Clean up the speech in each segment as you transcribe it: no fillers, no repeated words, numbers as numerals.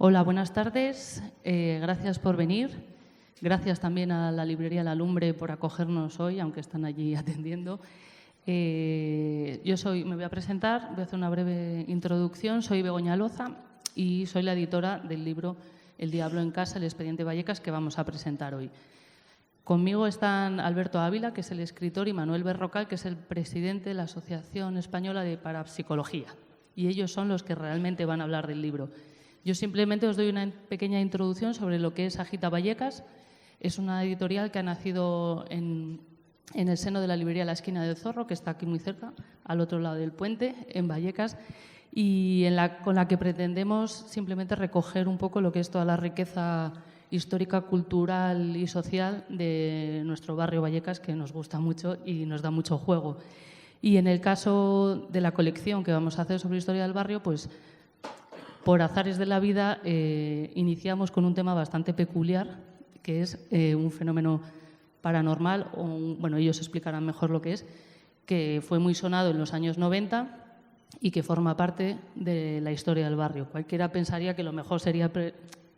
Hola, buenas tardes. Gracias por venir. Gracias también a la librería La Lumbre por acogernos hoy, aunque están allí atendiendo. Me voy a presentar, voy a hacer una breve introducción. Soy Begoña Loza y soy la editora del libro El diablo en casa, el expediente Vallecas, que vamos a presentar hoy. Conmigo están Alberto Ávila, que es el escritor, y Manuel Berrocal, que es el presidente de la Asociación Española de Parapsicología. Y ellos son los que realmente van a hablar del libro. Yo simplemente os doy una pequeña introducción sobre lo que es Agita Vallecas. Es una editorial que ha nacido en el seno de la librería La Esquina del Zorro, que está aquí muy cerca, al otro lado del puente, en Vallecas, y con la que pretendemos simplemente recoger un poco lo que es toda la riqueza histórica, cultural y social de nuestro barrio Vallecas, que nos gusta mucho y nos da mucho juego. Y en el caso de la colección que vamos a hacer sobre historia del barrio, pues por azares de la vida iniciamos con un tema bastante peculiar, que es un fenómeno paranormal, bueno, ellos explicarán mejor lo que es, que fue muy sonado en los años 90 y que forma parte de la historia del barrio. Cualquiera pensaría que lo mejor sería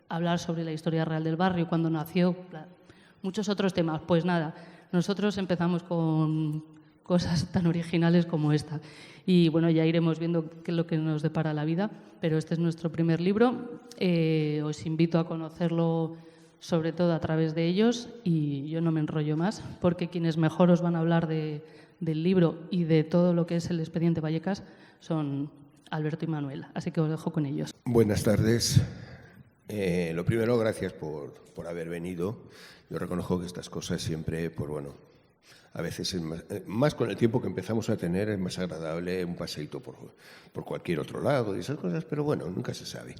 hablar sobre la historia real del barrio, cuando nació, muchos otros temas. Pues nada, nosotros empezamos con cosas tan originales como esta. Y bueno, ya iremos viendo qué es lo que nos depara la vida, pero este es nuestro primer libro. Os invito a conocerlo sobre todo a través de ellos y yo no me enrollo más, porque quienes mejor os van a hablar del libro y de todo lo que es el expediente Vallecas son Alberto y Manuel. Así que os dejo con ellos. Buenas tardes. Lo primero, gracias por haber venido. Yo reconozco que estas cosas siempre, pues bueno, a veces es más con el tiempo que empezamos a tener, es más agradable un paseíto por cualquier otro lado y esas cosas, pero bueno, nunca se sabe.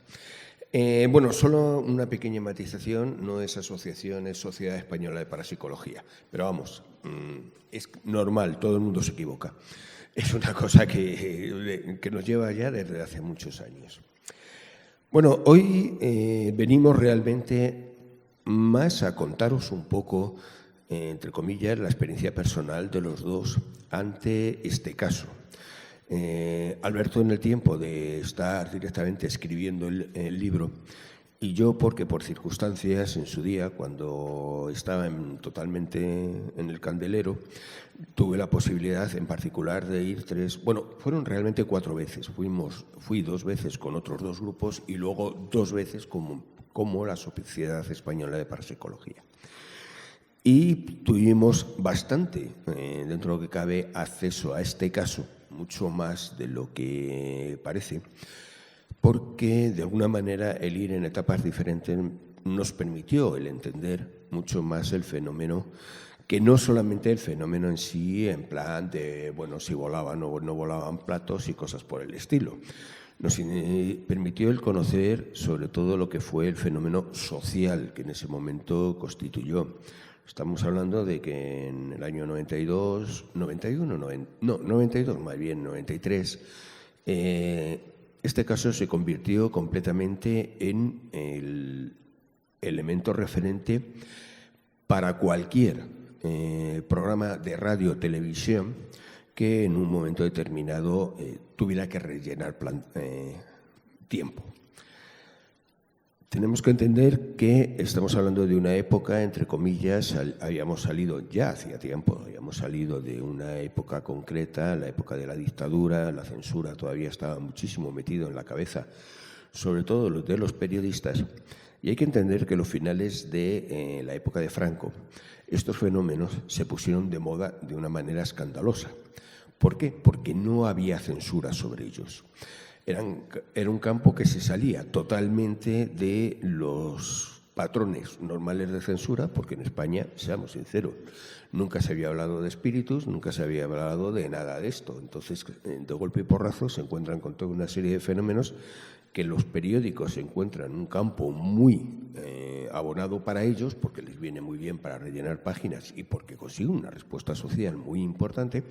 Bueno, solo una pequeña matización, no es asociación, es Sociedad Española de Parapsicología, pero vamos, es normal, todo el mundo se equivoca. Es una cosa que nos lleva ya desde hace muchos años. Bueno, hoy venimos realmente más a contaros un poco, entre comillas, la experiencia personal de los dos ante este caso. Alberto en el tiempo de estar directamente escribiendo el libro y yo porque por circunstancias en su día, cuando estaba totalmente en el candelero, tuve la posibilidad en particular de ir fueron realmente 4 veces. Fui 2 veces con otros 2 grupos y luego 2 veces como la Sociedad Española de Parapsicología. Y tuvimos bastante, dentro de lo que cabe, acceso a este caso, mucho más de lo que parece, porque de alguna manera el ir en etapas diferentes nos permitió el entender mucho más el fenómeno, que no solamente el fenómeno en sí, en plan de, bueno, si volaban o no volaban platos y cosas por el estilo. Nos permitió el conocer sobre todo lo que fue el fenómeno social que en ese momento constituyó. Estamos hablando de que en el año 92 más bien, 93, este caso se convirtió completamente en el elemento referente para cualquier programa de radio o televisión que en un momento determinado tuviera que rellenar tiempo. Tenemos que entender que estamos hablando de una época, entre comillas, habíamos salido ya hacía tiempo, habíamos salido de una época concreta, la época de la dictadura, la censura todavía estaba muchísimo metido en la cabeza, sobre todo de los periodistas. Y hay que entender que a los finales de la época de Franco, estos fenómenos se pusieron de moda de una manera escandalosa. ¿Por qué? Porque no había censura sobre ellos. Era un campo que se salía totalmente de los patrones normales de censura, porque en España, seamos sinceros, nunca se había hablado de espíritus, nunca se había hablado de nada de esto. Entonces, de golpe y porrazo, se encuentran con toda una serie de fenómenos que los periódicos se encuentran en un campo muy abonado para ellos, porque les viene muy bien para rellenar páginas y porque consiguen una respuesta social muy importante,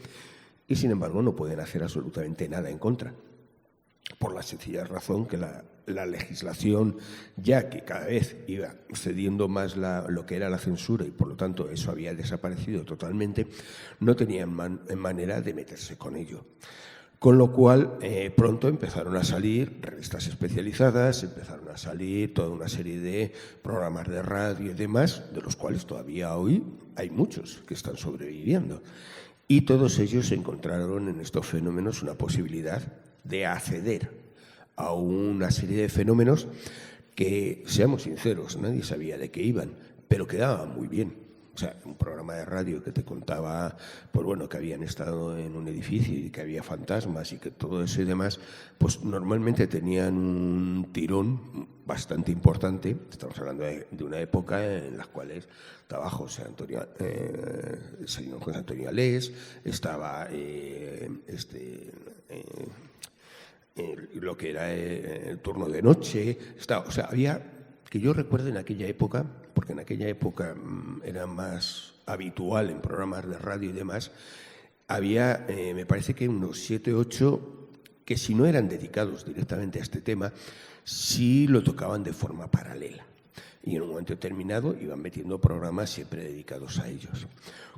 y sin embargo no pueden hacer absolutamente nada en contra. Por la sencilla razón que la legislación, ya que cada vez iba cediendo más lo que era la censura y por lo tanto eso había desaparecido totalmente, no tenían manera de meterse con ello. Con lo cual, pronto empezaron a salir revistas especializadas, empezaron a salir toda una serie de programas de radio y demás, de los cuales todavía hoy hay muchos que están sobreviviendo. Y todos ellos encontraron en estos fenómenos una posibilidad de acceder a una serie de fenómenos que, seamos sinceros, nadie sabía de qué iban, pero quedaban muy bien. O sea, un programa de radio que te contaba, pues bueno, que habían estado en un edificio y que había fantasmas y que todo eso y demás, pues normalmente tenían un tirón bastante importante. Estamos hablando de una época en la cual estaba José Antonio Alés, estaba lo que era el turno de noche, o sea, había, que yo recuerdo en aquella época, porque en aquella época era más habitual en programas de radio y demás, había, me parece que unos 7, 8, que si no eran dedicados directamente a este tema, sí lo tocaban de forma paralela. Y en un momento determinado iban metiendo programas siempre dedicados a ellos.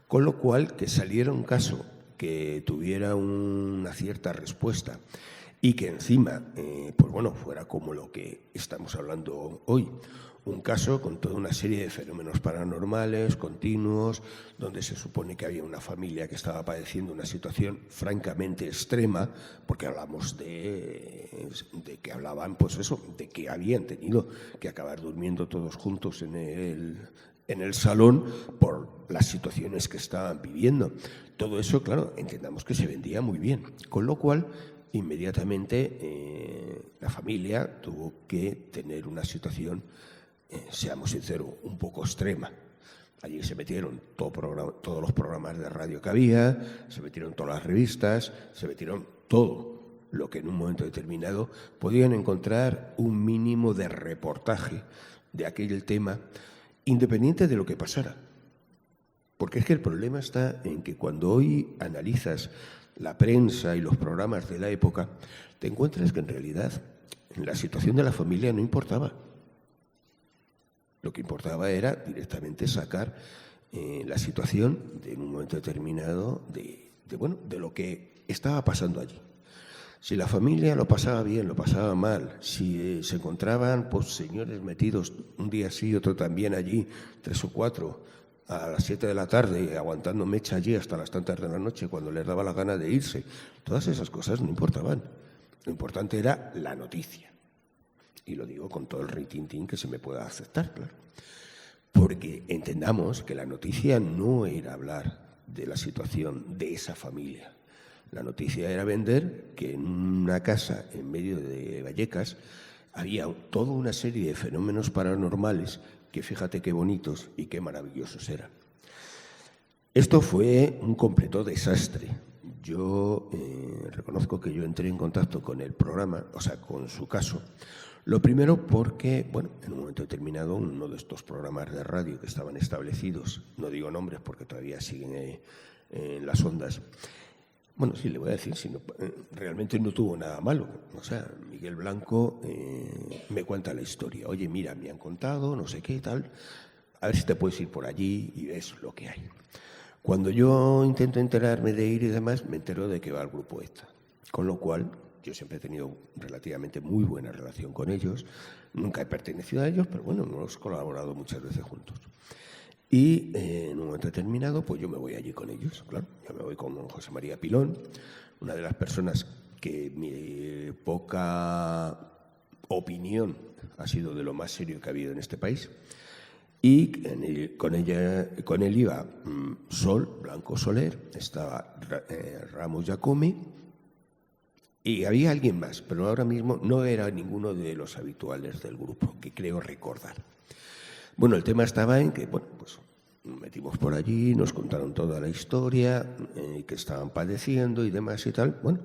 Con lo cual, que saliera un caso que tuviera una cierta respuesta y que encima, pues bueno, fuera como lo que estamos hablando hoy, un caso con toda una serie de fenómenos paranormales, continuos, donde se supone que había una familia que estaba padeciendo una situación francamente extrema, porque hablamos de que hablaban, pues eso, de que habían tenido que acabar durmiendo todos juntos en el salón por las situaciones que estaban viviendo. Todo eso, claro, entendamos que se vendía muy bien, con lo cual inmediatamente la familia tuvo que tener una situación, seamos sinceros, un poco extrema. Allí se metieron todos los programas de radio que había, se metieron todas las revistas, se metieron todo lo que en un momento determinado podían encontrar un mínimo de reportaje de aquel tema, independiente de lo que pasara. Porque es que el problema está en que cuando hoy analizas la prensa y los programas de la época, te encuentras que en realidad la situación de la familia no importaba. Lo que importaba era directamente sacar la situación en un momento determinado de lo que estaba pasando allí. Si la familia lo pasaba bien, lo pasaba mal, si se encontraban pues señores metidos un día sí, otro también allí, 3 o 4, a las 7 de la tarde, aguantando mecha allí hasta las tantas de la noche cuando les daba la gana de irse, todas esas cosas no importaban. Lo importante era la noticia. Y lo digo con todo el ritintín que se me pueda aceptar, claro. Porque entendamos que la noticia no era hablar de la situación de esa familia. La noticia era vender que en una casa en medio de Vallecas había toda una serie de fenómenos paranormales que fíjate qué bonitos y qué maravillosos eran. Esto fue un completo desastre. Yo reconozco que yo entré en contacto con el programa, o sea, con su caso. Lo primero porque, bueno, en un momento determinado, uno de estos programas de radio que estaban establecidos, no digo nombres porque todavía siguen en las ondas, bueno, sí, le voy a decir, realmente no tuvo nada malo. O sea, Miguel Blanco me cuenta la historia. Oye, mira, me han contado, no sé qué, tal, a ver si te puedes ir por allí y ves lo que hay. Cuando yo intento enterarme de ir y demás, me entero de que va al grupo ETA. Con lo cual, yo siempre he tenido relativamente muy buena relación con ellos. Nunca he pertenecido a ellos, pero bueno, hemos colaborado muchas veces juntos. Y en un momento determinado, pues yo me voy allí con ellos, claro. Yo me voy con José María Pilón, una de las personas que mi poca opinión ha sido de lo más serio que ha habido en este país. Y con él iba Sol, Blanco Soler, estaba Ramos Giacomi y había alguien más, pero ahora mismo no era ninguno de los habituales del grupo, que creo recordar. Bueno, el tema estaba en que, bueno, pues nos metimos por allí, nos contaron toda la historia, que estaban padeciendo y demás y tal. Bueno,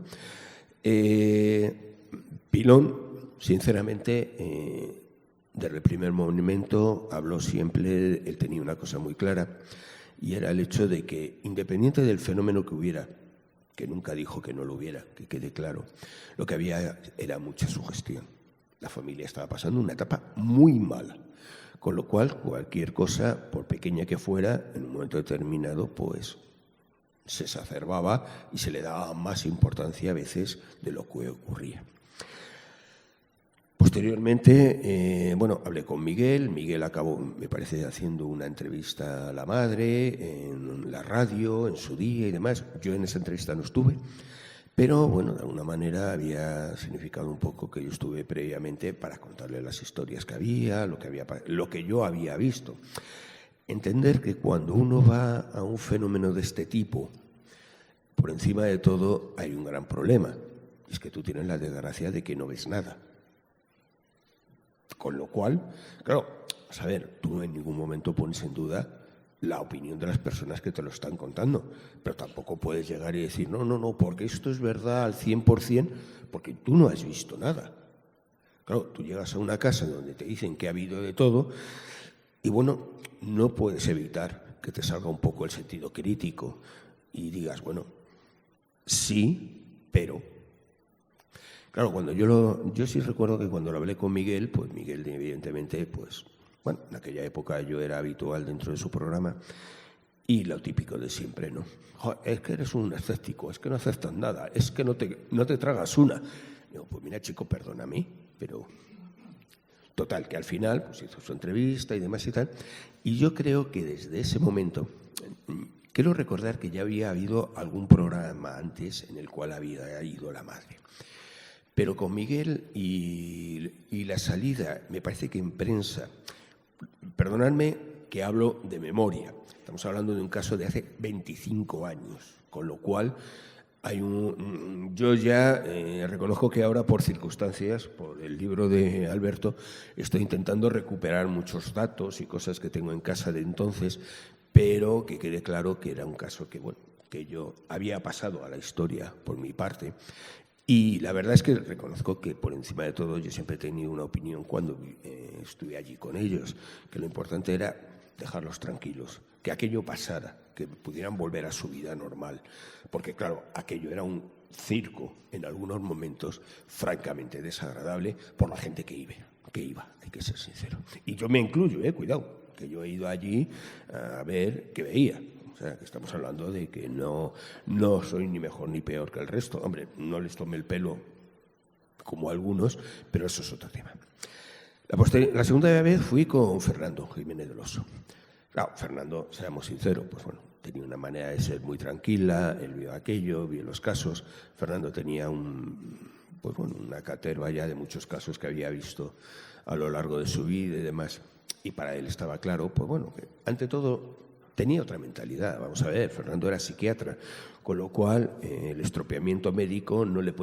Pilón, sinceramente, desde el primer momento habló siempre, él tenía una cosa muy clara, y era el hecho de que, independiente del fenómeno que hubiera, que nunca dijo que no lo hubiera, que quede claro, lo que había era mucha sugestión. La familia estaba pasando una etapa muy mala, con lo cual cualquier cosa, por pequeña que fuera, en un momento determinado, pues se exacerbaba y se le daba más importancia a veces de lo que ocurría. Posteriormente, hablé con Miguel. Miguel acabó, me parece, haciendo una entrevista a la madre en la radio, en su día y demás. Yo en esa entrevista no estuve, pero bueno, de alguna manera había significado un poco que yo estuve previamente para contarle las historias que había, lo que yo había visto. Entender que cuando uno va a un fenómeno de este tipo, por encima de todo hay un gran problema. Es que tú tienes la desgracia de que no ves nada. Con lo cual, claro, a ver, tú en ningún momento pones en duda la opinión de las personas que te lo están contando, pero tampoco puedes llegar y decir, no, porque esto es verdad al 100%, porque tú no has visto nada. Claro, tú llegas a una casa donde te dicen que ha habido de todo y bueno, no puedes evitar que te salga un poco el sentido crítico y digas, bueno, sí, pero... Claro, yo sí recuerdo que cuando lo hablé con Miguel, pues Miguel evidentemente, pues bueno, en aquella época yo era habitual dentro de su programa y lo típico de siempre, ¿no? Es que eres un escéptico, es que no aceptas nada, es que no te tragas una. Digo, pues mira, chico, perdóname, pero total, que al final pues hizo su entrevista y demás y tal. Y yo creo que desde ese momento, quiero recordar que ya había habido algún programa antes en el cual había ido la madre. Pero con Miguel y la salida, me parece que en prensa, perdonadme que hablo de memoria, estamos hablando de un caso de hace 25 años, con lo cual yo ya reconozco que ahora por circunstancias, por el libro de Alberto, estoy intentando recuperar muchos datos y cosas que tengo en casa de entonces, pero que quede claro que era un caso que yo había pasado a la historia por mi parte. Y la verdad es que reconozco que por encima de todo yo siempre he tenido una opinión cuando estuve allí con ellos, que lo importante era dejarlos tranquilos, que aquello pasara, que pudieran volver a su vida normal, porque claro, aquello era un circo en algunos momentos francamente desagradable por la gente que iba, hay que ser sincero. Y yo me incluyo, cuidado, que yo he ido allí a ver qué veía. O sea, que estamos hablando de que no soy ni mejor ni peor que el resto. Hombre, no les tomé el pelo como algunos, pero eso es otro tema. La segunda vez fui con Fernando Jiménez del Oso. Claro, Fernando, seamos sinceros, pues bueno, tenía una manera de ser muy tranquila, él vio aquello, vio los casos. Fernando tenía una caterva ya de muchos casos que había visto a lo largo de su vida y demás. Y para él estaba claro, pues bueno, que ante todo tenía otra mentalidad. Vamos a ver, Fernando era psiquiatra, con lo cual el estropeamiento médico no le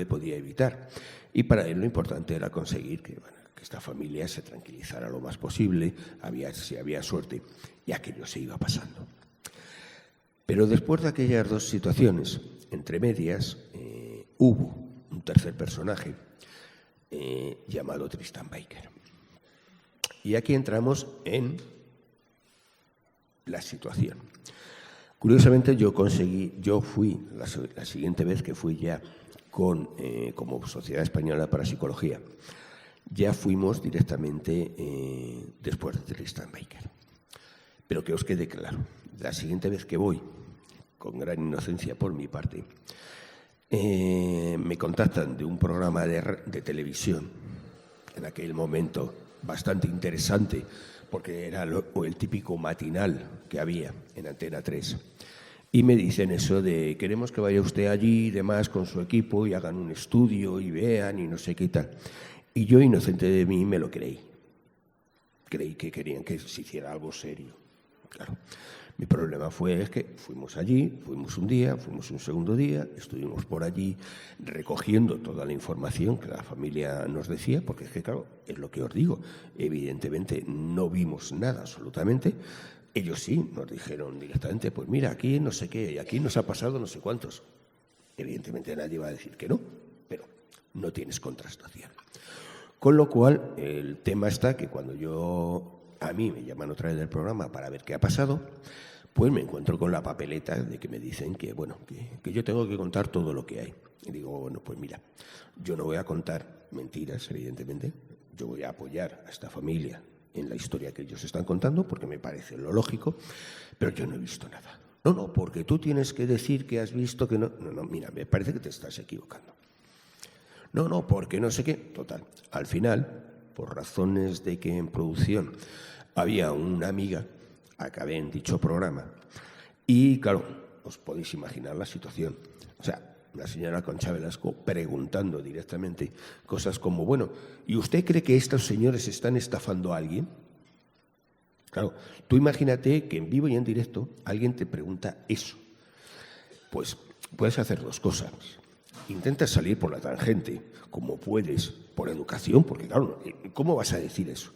podía evitar. Y para él lo importante era conseguir que esta familia se tranquilizara lo más posible, si había suerte, y aquello se iba pasando. Pero después de aquellas dos situaciones, entre medias, hubo un tercer personaje llamado Tristan Baker. Y aquí entramos en la situación. Curiosamente yo fui la siguiente vez que fui ya como Sociedad Española para Psicología, ya fuimos directamente después de Tristan Baker. Pero que os quede claro, la siguiente vez que voy, con gran inocencia por mi parte, me contactan de un programa de televisión, en aquel momento bastante interesante, porque era el típico matinal que había en Antena 3. Y me dicen eso de, queremos que vaya usted allí y demás con su equipo y hagan un estudio y vean y no sé qué tal. Y yo, inocente de mí, me lo creí. Creí que querían que se hiciera algo serio. Claro. Mi problema es que fuimos allí, fuimos un día, fuimos un segundo día, estuvimos por allí recogiendo toda la información que la familia nos decía, porque es que, claro, es lo que os digo, evidentemente no vimos nada absolutamente. Ellos sí nos dijeron directamente, pues mira, aquí no sé qué, y aquí nos ha pasado no sé cuántos. Evidentemente nadie va a decir que no, pero no tienes contrastación. Con lo cual, el tema está que cuando a mí me llaman otra vez del programa para ver qué ha pasado, pues me encuentro con la papeleta de que me dicen que yo tengo que contar todo lo que hay. Y digo, bueno, pues mira, yo no voy a contar mentiras, evidentemente. Yo voy a apoyar a esta familia en la historia que ellos están contando, porque me parece lo lógico, pero yo no he visto nada. No, porque tú tienes que decir que has visto que no. No, mira, me parece que te estás equivocando. No, porque no sé qué. Total, al final, por razones de que en producción había una amiga, acabé en dicho programa, y claro, os podéis imaginar la situación. O sea, la señora Concha Velasco preguntando directamente cosas como, bueno, ¿y usted cree que estos señores están estafando a alguien? Claro, tú imagínate que en vivo y en directo alguien te pregunta eso. Pues puedes hacer dos cosas. Intenta salir por la tangente, como puedes, por educación, porque claro, ¿cómo vas a decir eso?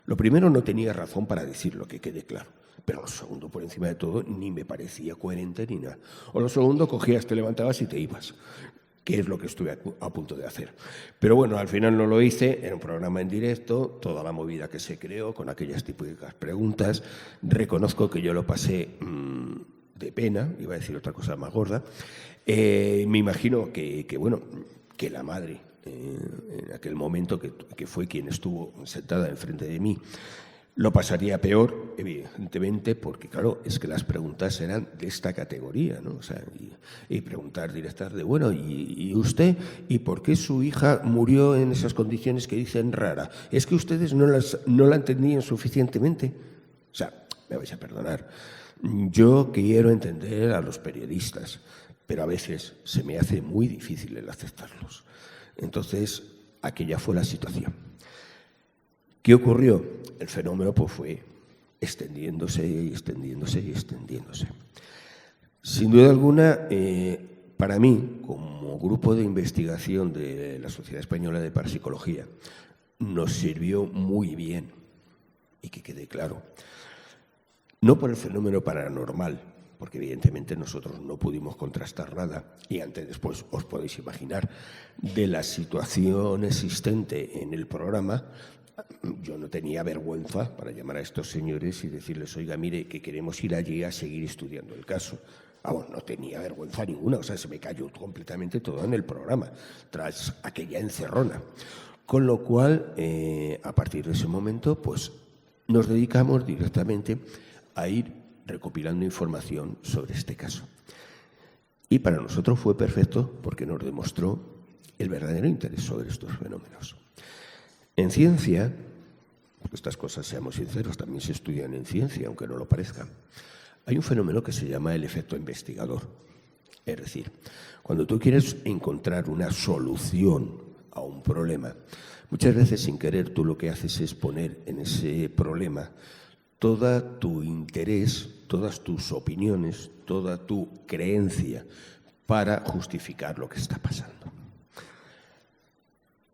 Lo primero, no tenía razón para decirlo, que quede claro. Pero lo segundo, por encima de todo, ni me parecía coherente ni nada. O lo segundo, cogías, te levantabas y te ibas, que es lo que estuve a punto de hacer. Pero bueno, al final no lo hice, era un programa en directo, toda la movida que se creó con aquellas típicas preguntas. Reconozco que yo lo pasé de pena, iba a decir otra cosa más gorda. Me imagino que la madre, en aquel momento, que fue quien estuvo sentada enfrente de mí, lo pasaría peor, evidentemente, porque, claro, es que las preguntas eran de esta categoría, ¿no? O sea, y preguntar directamente, bueno, ¿y usted? ¿Y por qué su hija murió en esas condiciones que dicen rara? ¿Es que ustedes no la entendían suficientemente? O sea, me vais a perdonar. Yo quiero entender a los periodistas, pero a veces se me hace muy difícil el aceptarlos. Entonces, aquella fue la situación. ¿Qué ocurrió? El fenómeno pues fue extendiéndose y extendiéndose y extendiéndose. Sin duda alguna, para mí, como grupo de investigación de la Sociedad Española de Parapsicología, nos sirvió muy bien, y que quede claro, no por el fenómeno paranormal, porque evidentemente nosotros no pudimos contrastar nada, y antes después os podéis imaginar de la situación existente en el programa. Yo no tenía vergüenza para llamar a estos señores y decirles, oiga, mire, que queremos ir allí a seguir estudiando el caso. Bueno, no tenía vergüenza ninguna, o sea, se me cayó completamente todo en el programa, tras aquella encerrona. Con lo cual, a partir de ese momento, pues nos dedicamos directamente a ir recopilando información sobre este caso. Y para nosotros fue perfecto porque nos demostró el verdadero interés sobre estos fenómenos. En ciencia, porque estas cosas, seamos sinceros, también se estudian en ciencia, aunque no lo parezca, hay un fenómeno que se llama el efecto investigador. Es decir, cuando tú quieres encontrar una solución a un problema, muchas veces sin querer tú lo que haces es poner en ese problema todo tu interés, todas tus opiniones, toda tu creencia para justificar lo que está pasando.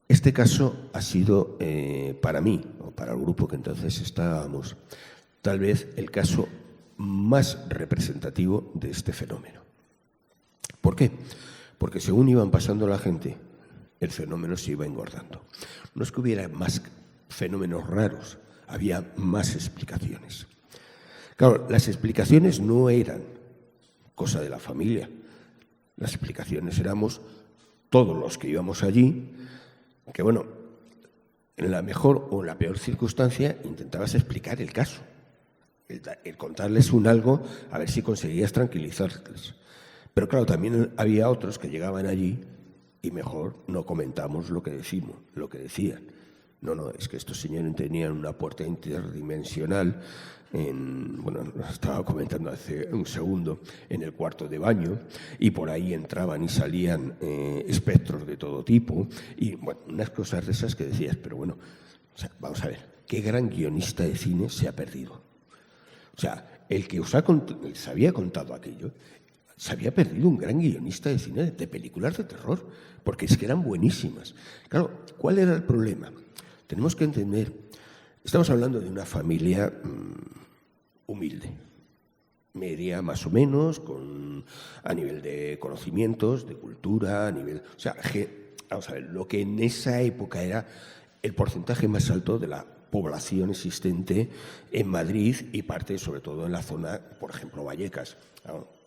Este caso ha sido, para mí, o para el grupo que entonces estábamos, tal vez el caso más representativo de este fenómeno. ¿Por qué? Porque según iban pasando la gente, el fenómeno se iba engordando. No es que hubiera más fenómenos raros, había más explicaciones. Claro, las explicaciones no eran cosa de la familia. Las explicaciones éramos todos los que íbamos allí, que bueno, en la mejor o en la peor circunstancia intentabas explicar el caso, el contarles un algo a ver si conseguías tranquilizarles. Pero claro, también había otros que llegaban allí y mejor no comentamos lo que decimos, lo que decían. No, es que estos señores tenían una puerta interdimensional, estaba comentando hace un segundo, en el cuarto de baño, y por ahí entraban y salían espectros de todo tipo, y bueno, unas cosas de esas que decías, pero bueno, o sea, vamos a ver, ¿qué gran guionista de cine se ha perdido? O sea, el que les había contado aquello, se había perdido un gran guionista de cine, de películas de terror, porque es que eran buenísimas. Claro, ¿cuál era el problema? Tenemos que entender, estamos hablando de una familia humilde, media más o menos, a nivel de conocimientos, de cultura, vamos a ver, lo que en esa época era el porcentaje más alto de la población existente en Madrid y parte sobre todo en la zona, por ejemplo, Vallecas.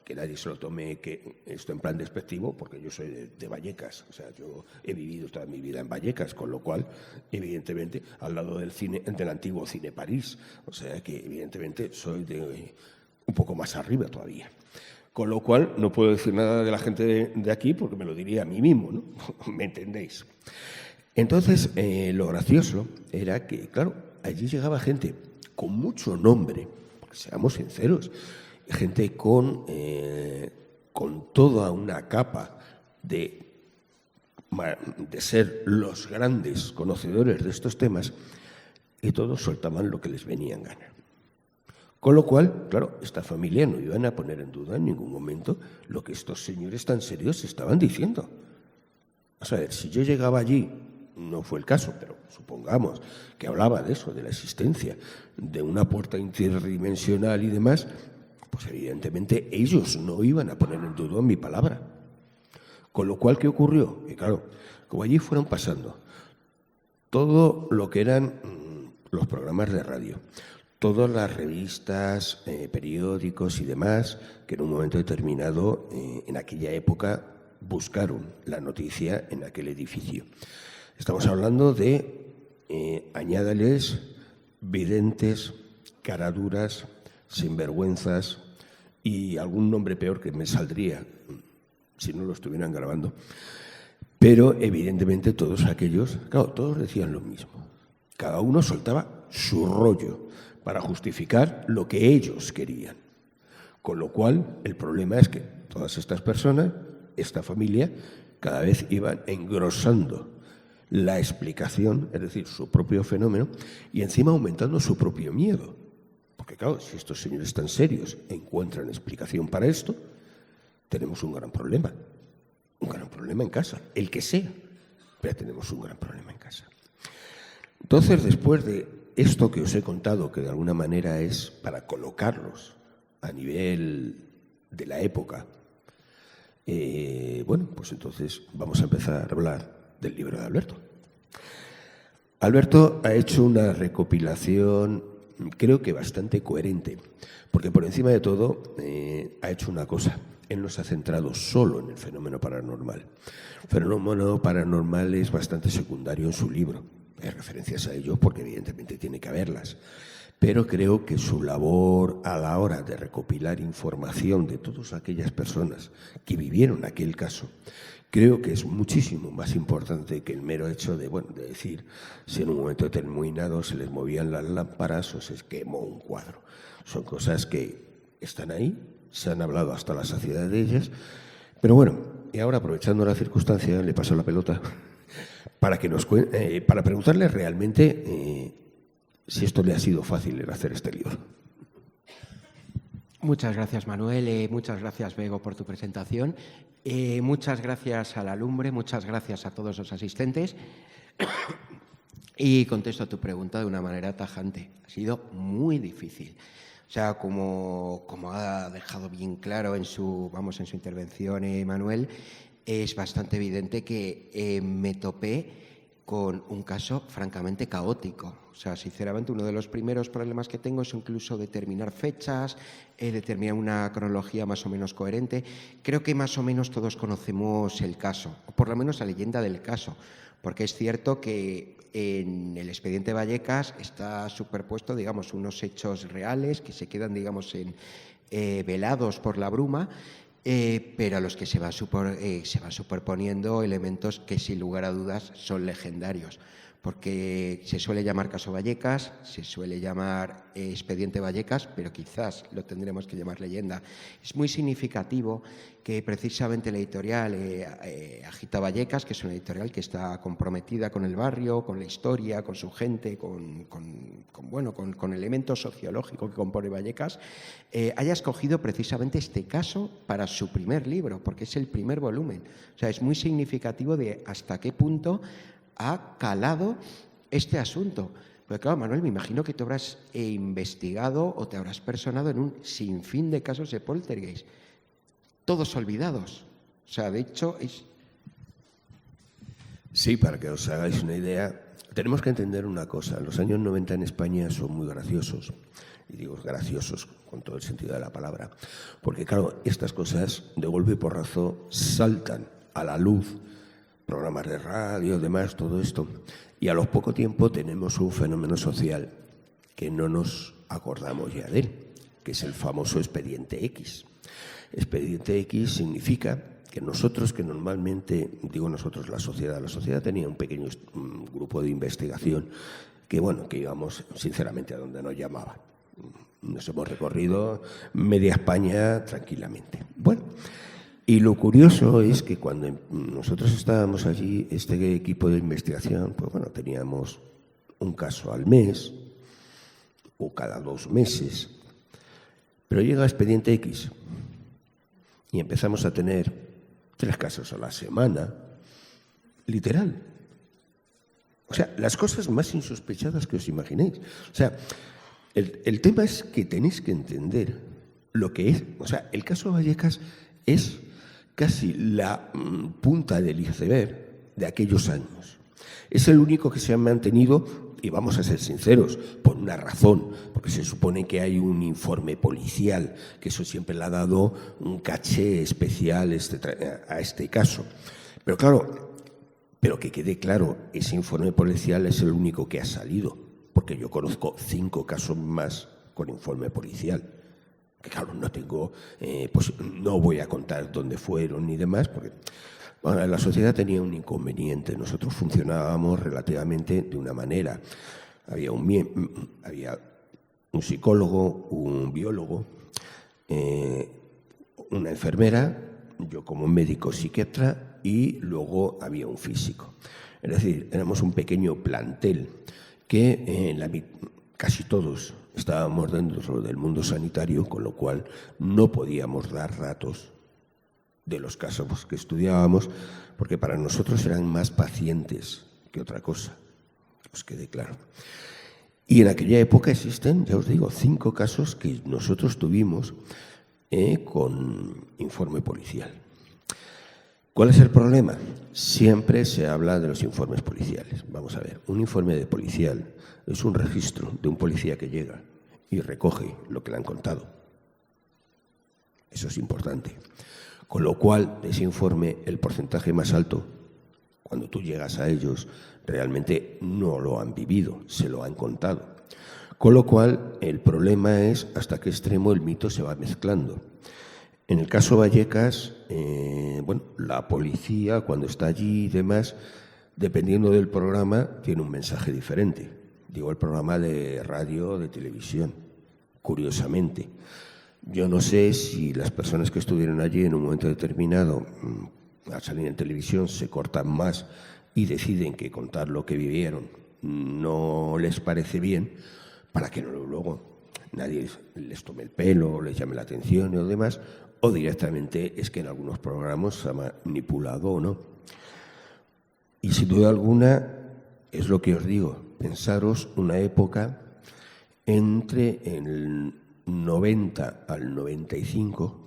Que nadie se lo tome que esto en plan despectivo, porque yo soy de Vallecas, o sea, yo he vivido toda mi vida en Vallecas, con lo cual, evidentemente, al lado del antiguo Cine París, o sea que evidentemente soy de un poco más arriba todavía. Con lo cual, no puedo decir nada de la gente de aquí porque me lo diría a mí mismo, ¿no? ¿Me entendéis? Entonces, lo gracioso era que, claro, allí llegaba gente con mucho nombre, porque seamos sinceros, gente con toda una capa de ser los grandes conocedores de estos temas, y todos soltaban lo que les venía en gana. Con lo cual, claro, esta familia no iban a poner en duda en ningún momento lo que estos señores tan serios estaban diciendo. Vamos a ver, si yo llegaba allí, no fue el caso, pero supongamos que hablaba de eso, de la existencia de una puerta interdimensional y demás, pues evidentemente ellos no iban a poner en duda mi palabra. Con lo cual, ¿qué ocurrió? Que claro, como allí fueron pasando todo lo que eran los programas de radio, todas las revistas, periódicos y demás, que en un momento determinado, en aquella época, buscaron la noticia en aquel edificio. Estamos hablando de, añádales, videntes, caraduras, sinvergüenzas y algún nombre peor que me saldría si no lo estuvieran grabando. Pero, evidentemente, todos aquellos, claro, todos decían lo mismo. Cada uno soltaba su rollo para justificar lo que ellos querían. Con lo cual, el problema es que todas estas personas, esta familia, cada vez iban engrosando la explicación, es decir, su propio fenómeno, y encima aumentando su propio miedo. Porque, claro, si estos señores tan serios encuentran explicación para esto, tenemos un gran problema en casa, el que sea, pero tenemos un gran problema en casa. Entonces, después de esto que os he contado, que de alguna manera es para colocarlos a nivel de la época, bueno, pues entonces vamos a empezar a hablar del libro de Alberto. Alberto ha hecho una recopilación, creo que bastante coherente, porque por encima de todo ha hecho una cosa. Él no se ha centrado solo en el fenómeno paranormal. El fenómeno paranormal es bastante secundario en su libro. Hay referencias a ello porque evidentemente tiene que haberlas. Pero creo que su labor a la hora de recopilar información de todas aquellas personas que vivieron aquel caso, creo que es muchísimo más importante que el mero hecho de, bueno, de decir si en un momento determinado se les movían las lámparas o se quemó un cuadro. Son cosas que están ahí, se han hablado hasta la saciedad de ellas, pero bueno, y ahora aprovechando la circunstancia le paso la pelota para preguntarle realmente si esto le ha sido fácil el hacer este libro. Muchas gracias, Manuel. Muchas gracias, Bego, por tu presentación. Muchas gracias a la Lumbre, muchas gracias a todos los asistentes. Y contesto a tu pregunta de una manera tajante. Ha sido muy difícil. O sea, como ha dejado bien claro en su intervención, Manuel, es bastante evidente que me topé con un caso francamente caótico. O sea, sinceramente, uno de los primeros problemas que tengo es incluso determinar fechas, determinar una cronología más o menos coherente. Creo que más o menos todos conocemos el caso, o por lo menos la leyenda del caso, porque es cierto que en el expediente Vallecas está superpuesto, digamos, unos hechos reales que se quedan, digamos, velados por la bruma, pero a los que se va superponiendo elementos que, sin lugar a dudas, son legendarios. Porque se suele llamar caso Vallecas, se suele llamar expediente Vallecas, pero quizás lo tendremos que llamar leyenda. Es muy significativo que precisamente la editorial Agita Vallecas, que es una editorial que está comprometida con el barrio, con la historia, con su gente, con elementos sociológicos que compone Vallecas, haya escogido precisamente este caso para su primer libro, porque es el primer volumen. O sea, es muy significativo de hasta qué punto ha calado este asunto. Porque claro, Manuel, me imagino que te habrás investigado o te habrás personado en un sinfín de casos de poltergeist, todos olvidados. O sea, de hecho es... Sí, para que os hagáis una idea, tenemos que entender una cosa. Los años 90 en España son muy graciosos. Y digo graciosos con todo el sentido de la palabra. Porque claro, estas cosas de golpe y porrazo saltan a la luz. Programas de radio, demás, todo esto. Y a lo poco tiempo tenemos un fenómeno social que no nos acordamos ya de él. que es el famoso expediente X. Expediente X significa que nosotros, que normalmente, digo nosotros, la sociedad tenía un pequeño grupo de investigación que, bueno, que íbamos sinceramente a donde nos llamaban. Nos hemos recorrido media España tranquilamente. Bueno, y lo curioso es que cuando nosotros estábamos allí, este equipo de investigación, pues bueno, teníamos un caso al mes o cada 2 meses, pero llega Expediente X y empezamos a tener 3 casos a la semana, literal. O sea, las cosas más insospechadas que os imaginéis. O sea, el tema es que tenéis que entender lo que es. O sea, el caso Vallecas es casi la punta del iceberg de aquellos años. Es el único que se ha mantenido, y vamos a ser sinceros, por una razón, porque se supone que hay un informe policial, que eso siempre le ha dado un caché especial a este caso. Pero claro, pero que quede claro, ese informe policial es el único que ha salido, porque yo conozco 5 casos más con informe policial. Que claro, no tengo, pues no voy a contar dónde fueron ni demás, porque bueno, la sociedad tenía un inconveniente. Nosotros funcionábamos relativamente de una manera. Había un psicólogo, un biólogo, una enfermera, yo como médico psiquiatra y luego había un físico. Es decir, éramos un pequeño plantel que casi todos estábamos dentro del mundo sanitario, con lo cual no podíamos dar datos de los casos que estudiábamos, porque para nosotros eran más pacientes que otra cosa, que os quede claro. Y en aquella época existen, ya os digo, 5 casos que nosotros tuvimos con informe policial. ¿Cuál es el problema? Siempre se habla de los informes policiales. Vamos a ver, un informe de policial es un registro de un policía que llega y recoge lo que le han contado. Eso es importante. Con lo cual, de ese informe, el porcentaje más alto, cuando tú llegas a ellos, realmente no lo han vivido, se lo han contado. Con lo cual, el problema es hasta qué extremo el mito se va mezclando. En el caso Vallecas, bueno, la policía, cuando está allí y demás, dependiendo del programa, tiene un mensaje diferente. Digo, el programa de radio, de televisión, curiosamente. Yo no sé si las personas que estuvieron allí en un momento determinado, al salir en televisión, se cortan más y deciden que contar lo que vivieron no les parece bien, para que luego nadie les tome el pelo, les llame la atención o demás, o directamente es que en algunos programas se ha manipulado o no. Y sin duda alguna, es lo que os digo, pensaros una época entre el 90 al 95,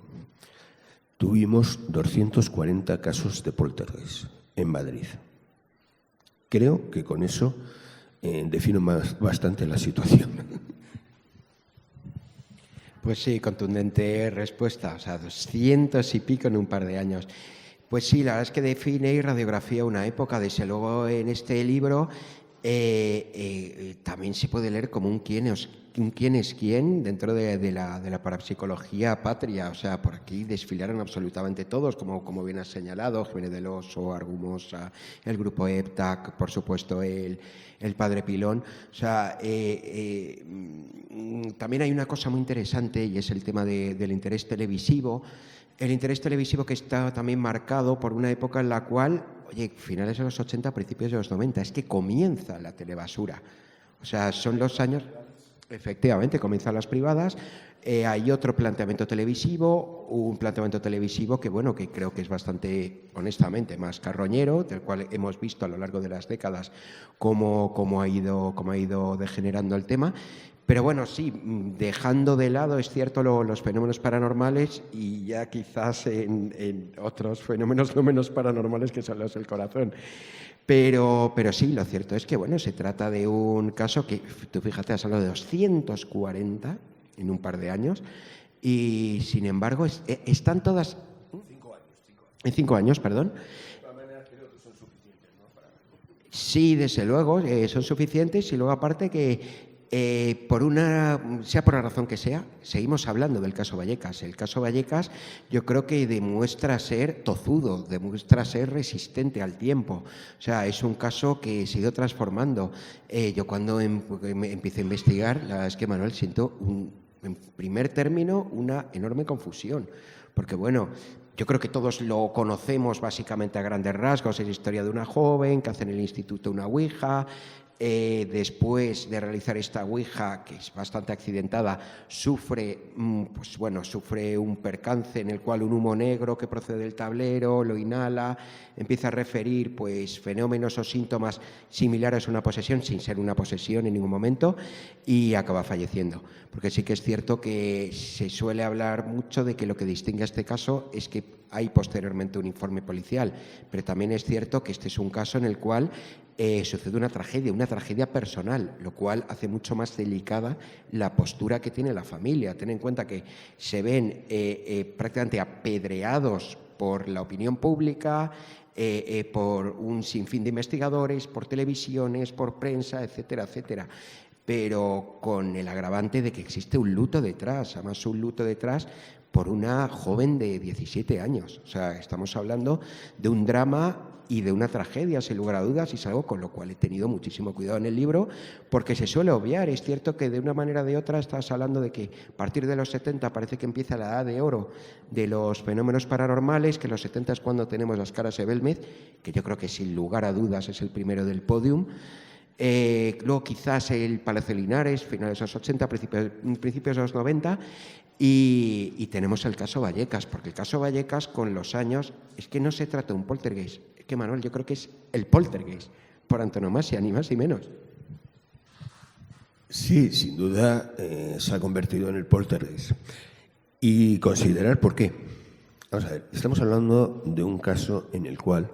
tuvimos 240 casos de poltergeist en Madrid. Creo que con eso defino bastante la situación. Pues sí, contundente respuesta, o sea, 200 y pico en un par de años. Pues sí, la verdad es que define y radiografía una época. Desde luego en este libro también se puede leer como un quién es quién dentro de la parapsicología patria. O sea, por aquí desfilaron absolutamente todos, como bien has señalado, Jiménez del Oso, Argumosa, el grupo EPTAC, por supuesto el padre Pilón. O sea, también hay una cosa muy interesante y es el tema del interés televisivo. El interés televisivo que está también marcado por una época en la cual, oye, finales de los 80, principios de los 90, es que comienza la telebasura. O sea, son los años, efectivamente, comienzan las privadas, hay otro planteamiento televisivo, un planteamiento televisivo que, bueno, que creo que es bastante, honestamente, más carroñero, del cual hemos visto a lo largo de las décadas cómo ha ido degenerando el tema. Pero bueno, sí, dejando de lado, es cierto, los fenómenos paranormales y ya quizás en otros fenómenos no menos paranormales que son los del corazón. Pero sí, lo cierto es que, bueno, se trata de un caso que, tú fíjate, has hablado de 240 en un par de años y, sin embargo, están todas... 5 años. En 5 años, perdón. De todas maneras, creo que son suficientes, ¿no? Sí, desde luego, son suficientes y luego aparte que sea por la razón que sea, seguimos hablando del caso Vallecas. El caso Vallecas yo creo que demuestra ser tozudo, demuestra ser resistente al tiempo. O sea, es un caso que se ha ido transformando. Yo cuando empecé a investigar, la verdad es que, Manuel, siento en primer término una enorme confusión. Porque, bueno, yo creo que todos lo conocemos básicamente a grandes rasgos. Es la historia de una joven que hace en el instituto una ouija. Después de realizar esta ouija, que es bastante accidentada, sufre un percance en el cual un humo negro que procede del tablero lo inhala, empieza a referir pues, fenómenos o síntomas similares a una posesión, sin ser una posesión en ningún momento, y acaba falleciendo. Porque sí que es cierto que se suele hablar mucho de que lo que distingue a este caso es que hay posteriormente un informe policial, pero también es cierto que este es un caso en el cual sucede una tragedia personal, lo cual hace mucho más delicada la postura que tiene la familia. Ten en cuenta que se ven prácticamente apedreados por la opinión pública, por un sinfín de investigadores, por televisiones, por prensa, etcétera, etcétera. Pero con el agravante de que existe un luto detrás, además un luto detrás por una joven de 17 años. O sea, estamos hablando de un drama y de una tragedia, sin lugar a dudas, y es algo con lo cual he tenido muchísimo cuidado en el libro, porque se suele obviar. Es cierto que de una manera o de otra estás hablando de que a partir de los 70 parece que empieza la edad de oro de los fenómenos paranormales, que los 70 es cuando tenemos las caras de Belmez, que yo creo que sin lugar a dudas es el primero del podium. Luego quizás el Palacio Linares, finales de los 80, principios de los 90, y tenemos el caso Vallecas, porque el caso Vallecas con los años es que no se trata de un poltergeist, es que, Manuel, yo creo que es el poltergeist por antonomasia, ni más ni menos. Sí, sin duda se ha convertido en el poltergeist. Y considerar por qué. Vamos a ver, estamos hablando de un caso en el cual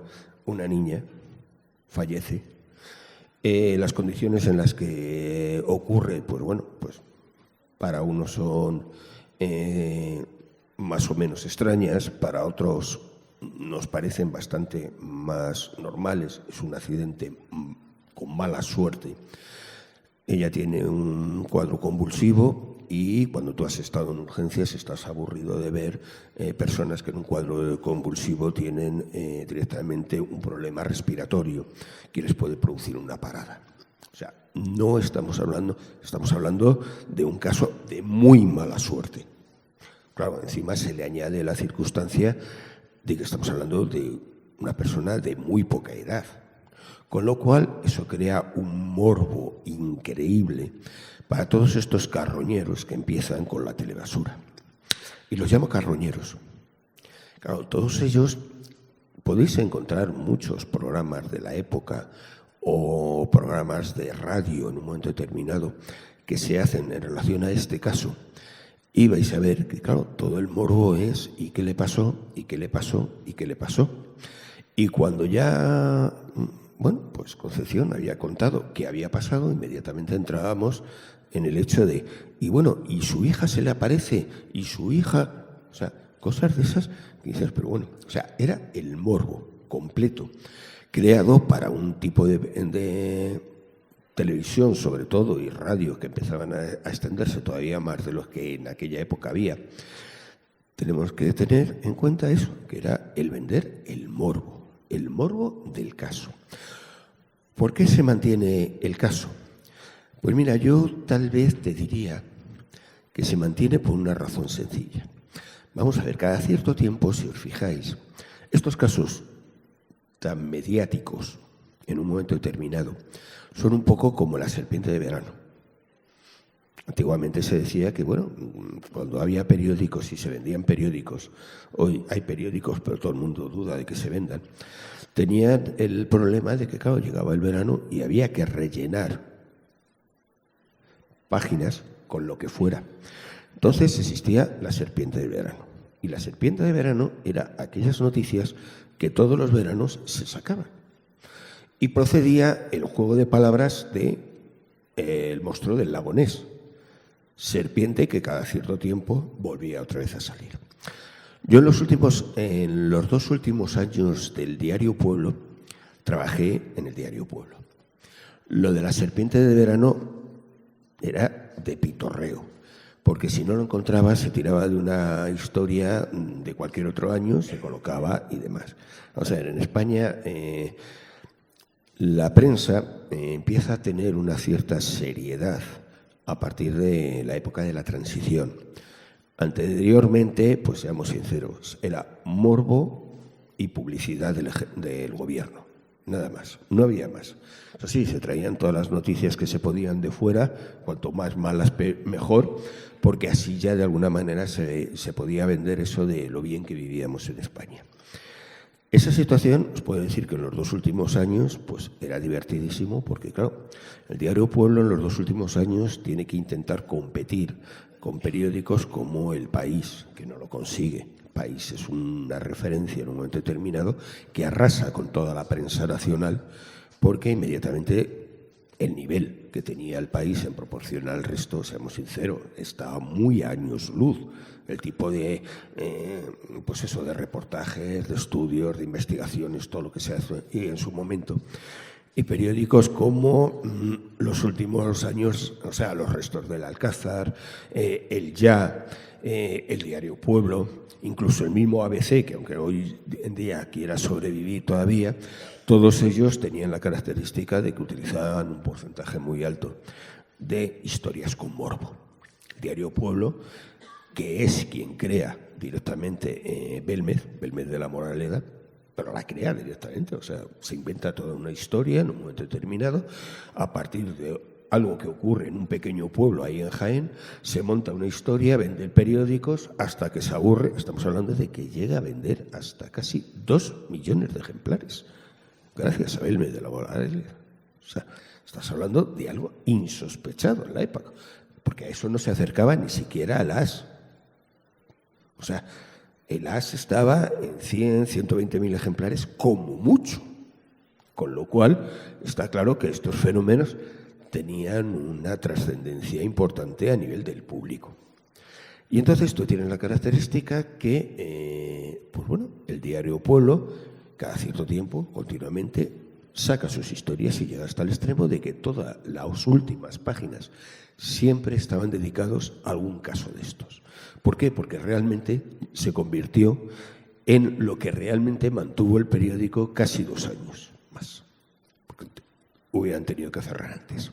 una niña fallece. Las condiciones en las que ocurre, pues bueno, pues para unos son más o menos extrañas, para otros nos parecen bastante más normales. Es un accidente con mala suerte. Ella tiene un cuadro convulsivo y cuando tú has estado en urgencias estás aburrido de ver personas que en un cuadro convulsivo tienen directamente un problema respiratorio que les puede producir una parada. O sea, no estamos hablando de un caso de muy mala suerte. Claro, encima se le añade la circunstancia de que estamos hablando de una persona de muy poca edad. Con lo cual, eso crea un morbo increíble para todos estos carroñeros que empiezan con la telebasura. Y los llamo carroñeros. Claro, todos ellos podéis encontrar muchos programas de la época o programas de radio en un momento determinado que se hacen en relación a este caso. Y vais a ver que, claro, todo el morbo es ¿y qué le pasó? ¿Y qué le pasó? ¿Y qué le pasó? Y cuando ya... Bueno, pues Concepción había contado qué había pasado, inmediatamente entrábamos en el hecho de, y bueno, y su hija se le aparece, y su hija, o sea, cosas de esas que dices, pero bueno, o sea, era el morbo completo, creado para un tipo de televisión, sobre todo, y radio, que empezaban a extenderse todavía más de los que en aquella época había. Tenemos que tener en cuenta eso, que era el vender el morbo del caso. ¿Por qué se mantiene el caso? Pues mira, yo tal vez te diría que se mantiene por una razón sencilla. Vamos a ver, cada cierto tiempo, si os fijáis, estos casos tan mediáticos en un momento determinado son un poco como la serpiente de verano. Antiguamente se decía que, bueno, cuando había periódicos y se vendían periódicos, hoy hay periódicos, pero todo el mundo duda de que se vendan, tenían el problema de que, claro, llegaba el verano y había que rellenar páginas con lo que fuera. Entonces existía la serpiente de verano. Y la serpiente de verano era aquellas noticias que todos los veranos se sacaban. Y procedía el juego de palabras de el monstruo del lago Ness. Serpiente que cada cierto tiempo volvía otra vez a salir. Yo en los 2 últimos años del Diario Pueblo, trabajé en el Diario Pueblo. Lo de la serpiente de verano era de pitorreo, porque si no lo encontraba se tiraba de una historia de cualquier otro año, se colocaba y demás. Vamos a ver, en España la prensa empieza a tener una cierta seriedad a partir de la época de la transición. Anteriormente, pues seamos sinceros, era morbo y publicidad del gobierno, nada más, no había más. Eso sí, se traían todas las noticias que se podían de fuera, cuanto más malas mejor, porque así ya de alguna manera se podía vender eso de lo bien que vivíamos en España. Esa situación, os puedo decir que en los 2 últimos años pues era divertidísimo, porque claro, el diario Pueblo en los 2 últimos años tiene que intentar competir con periódicos como El País, que no lo consigue. El País es una referencia en un momento determinado que arrasa con toda la prensa nacional, porque inmediatamente el nivel que tenía El País en proporción al resto, seamos sinceros, estaba muy a años luz. El tipo de, pues eso, de reportajes, de estudios, de investigaciones, todo lo que se hace en su momento. Y periódicos como los últimos años, o sea, Los Restos del Alcázar, El Ya, el diario Pueblo, incluso el mismo ABC, que aunque hoy en día quiera sobrevivir todavía, todos ellos tenían la característica de que utilizaban un porcentaje muy alto de historias con morbo. El diario Pueblo, que es quien crea directamente Belmez de la Moraleda, pero la crea directamente, o sea, se inventa toda una historia en un momento determinado, a partir de algo que ocurre en un pequeño pueblo ahí en Jaén, se monta una historia, vende periódicos hasta que se aburre. Estamos hablando de que llega a vender hasta casi 2 millones de ejemplares, gracias a Belmez de la Moraleda. O sea, estás hablando de algo insospechado en la época, porque a eso no se acercaba ni siquiera al AS. O sea, el AS estaba en 100, 120.000 ejemplares como mucho, con lo cual está claro que estos fenómenos tenían una trascendencia importante a nivel del público. Y entonces esto tiene la característica que, pues bueno, el diario Pueblo, cada cierto tiempo, continuamente, saca sus historias y llega hasta el extremo de que todas las últimas páginas siempre estaban dedicados a algún caso de estos. ¿Por qué? Porque realmente se convirtió en lo que realmente mantuvo el periódico casi 2 años más, porque hubieran tenido que cerrar antes.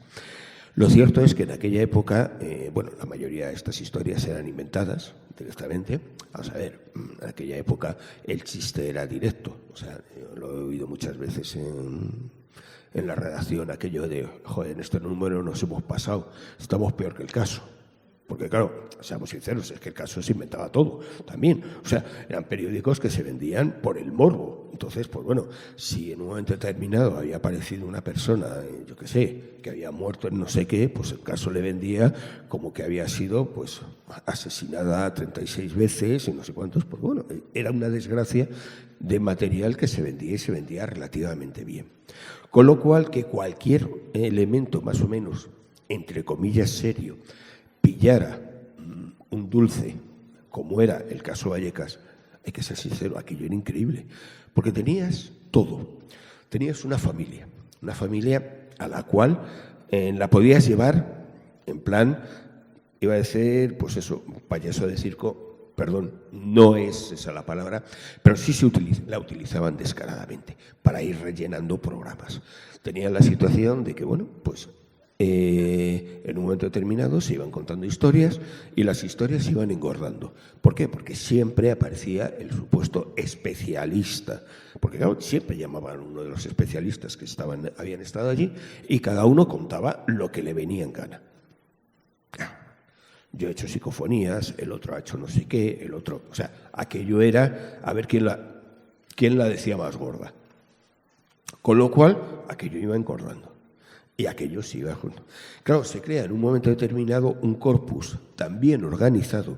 Lo cierto es que en aquella época, bueno, la mayoría de estas historias eran inventadas directamente. Vamos a ver, en aquella época el chiste era directo, o sea, yo lo he oído muchas veces en la redacción, aquello de, joder, en este número nos hemos pasado, estamos peor que el caso. Porque claro, seamos sinceros, es que el caso se inventaba todo también. O sea, eran periódicos que se vendían por el morbo. Entonces, pues bueno, si en un momento determinado había aparecido una persona, yo qué sé, que había muerto en no sé qué, pues el caso le vendía como que había sido pues asesinada 36 veces y no sé cuántos. Pues bueno, era una desgracia de material que se vendía y se vendía relativamente bien. Con lo cual, que cualquier elemento más o menos, entre comillas, serio, pillara un dulce, como era el caso Vallecas, hay que ser sincero, aquello era increíble, porque tenías todo. Tenías una familia a la cual la podías llevar en plan, iba a decir, pues eso, payaso de circo, perdón, no es esa la palabra, pero sí la utilizaban descaradamente para ir rellenando programas. Tenían la situación de que, bueno, pues en un momento determinado se iban contando historias y las historias se iban engordando. ¿Por qué? Porque siempre aparecía el supuesto especialista. Porque claro, siempre llamaban a uno de los especialistas que habían estado allí y cada uno contaba lo que le venía en gana. Yo he hecho psicofonías, el otro ha hecho no sé qué, el otro... O sea, aquello era a ver quién la decía más gorda. Con lo cual, aquello iba engordando. Y aquello sí iba junto. Claro, se crea en un momento determinado un corpus tan bien organizado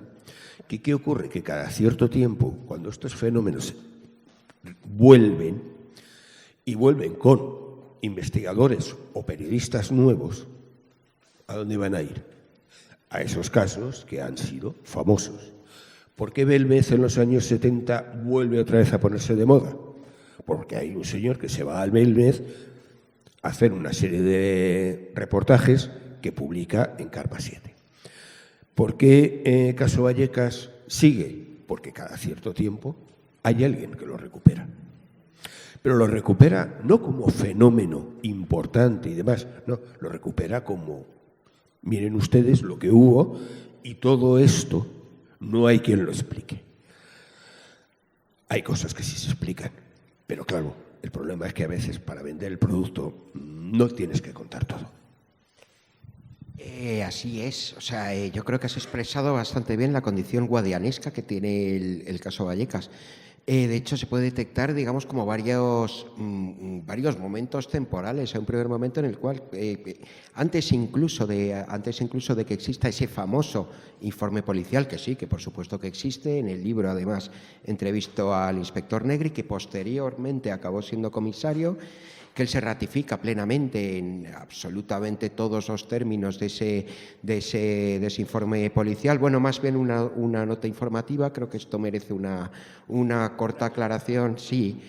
que ¿qué ocurre? Que cada cierto tiempo, cuando estos fenómenos vuelven con investigadores o periodistas nuevos, ¿a dónde van a ir? A esos casos que han sido famosos. ¿Por qué Belmez en los años 70 vuelve otra vez a ponerse de moda? Porque hay un señor que se va al Belmez hacer una serie de reportajes que publica en Carpa 7. ¿Por qué Caso Vallecas sigue? Porque cada cierto tiempo hay alguien que lo recupera. Pero lo recupera no como fenómeno importante y demás, no, lo recupera como, miren ustedes lo que hubo y todo esto no hay quien lo explique. Hay cosas que sí se explican, pero claro, el problema es que a veces para vender el producto no tienes que contar todo. Así es, o sea, yo creo que has expresado bastante bien la condición guadianesca que tiene el caso Vallecas. De hecho, se puede detectar, digamos, como varios momentos temporales. Hay un primer momento en el cual, antes incluso de que exista ese famoso informe policial, que sí, que por supuesto que existe, en el libro además entrevisto al inspector Negri, que posteriormente acabó siendo comisario, que él se ratifica plenamente en absolutamente todos los términos de ese informe policial. Bueno, más bien una nota informativa, creo que esto merece una corta aclaración, sí,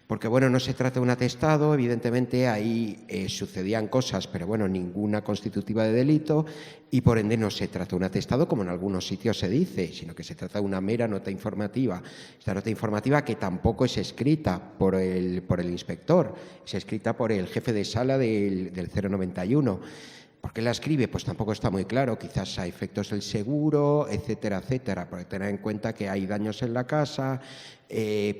porque bueno, no se trata de un atestado, evidentemente ahí sucedían cosas, pero bueno, ninguna constitutiva de delito, y por ende no se trata de un atestado como en algunos sitios se dice, sino que se trata de una mera nota informativa. Esta nota informativa que tampoco es escrita por el inspector, es escrita por el jefe de sala del 091. ¿Por qué la escribe? Pues tampoco está muy claro, quizás a efectos del seguro, etcétera, etcétera, porque tener en cuenta que hay daños en la casa,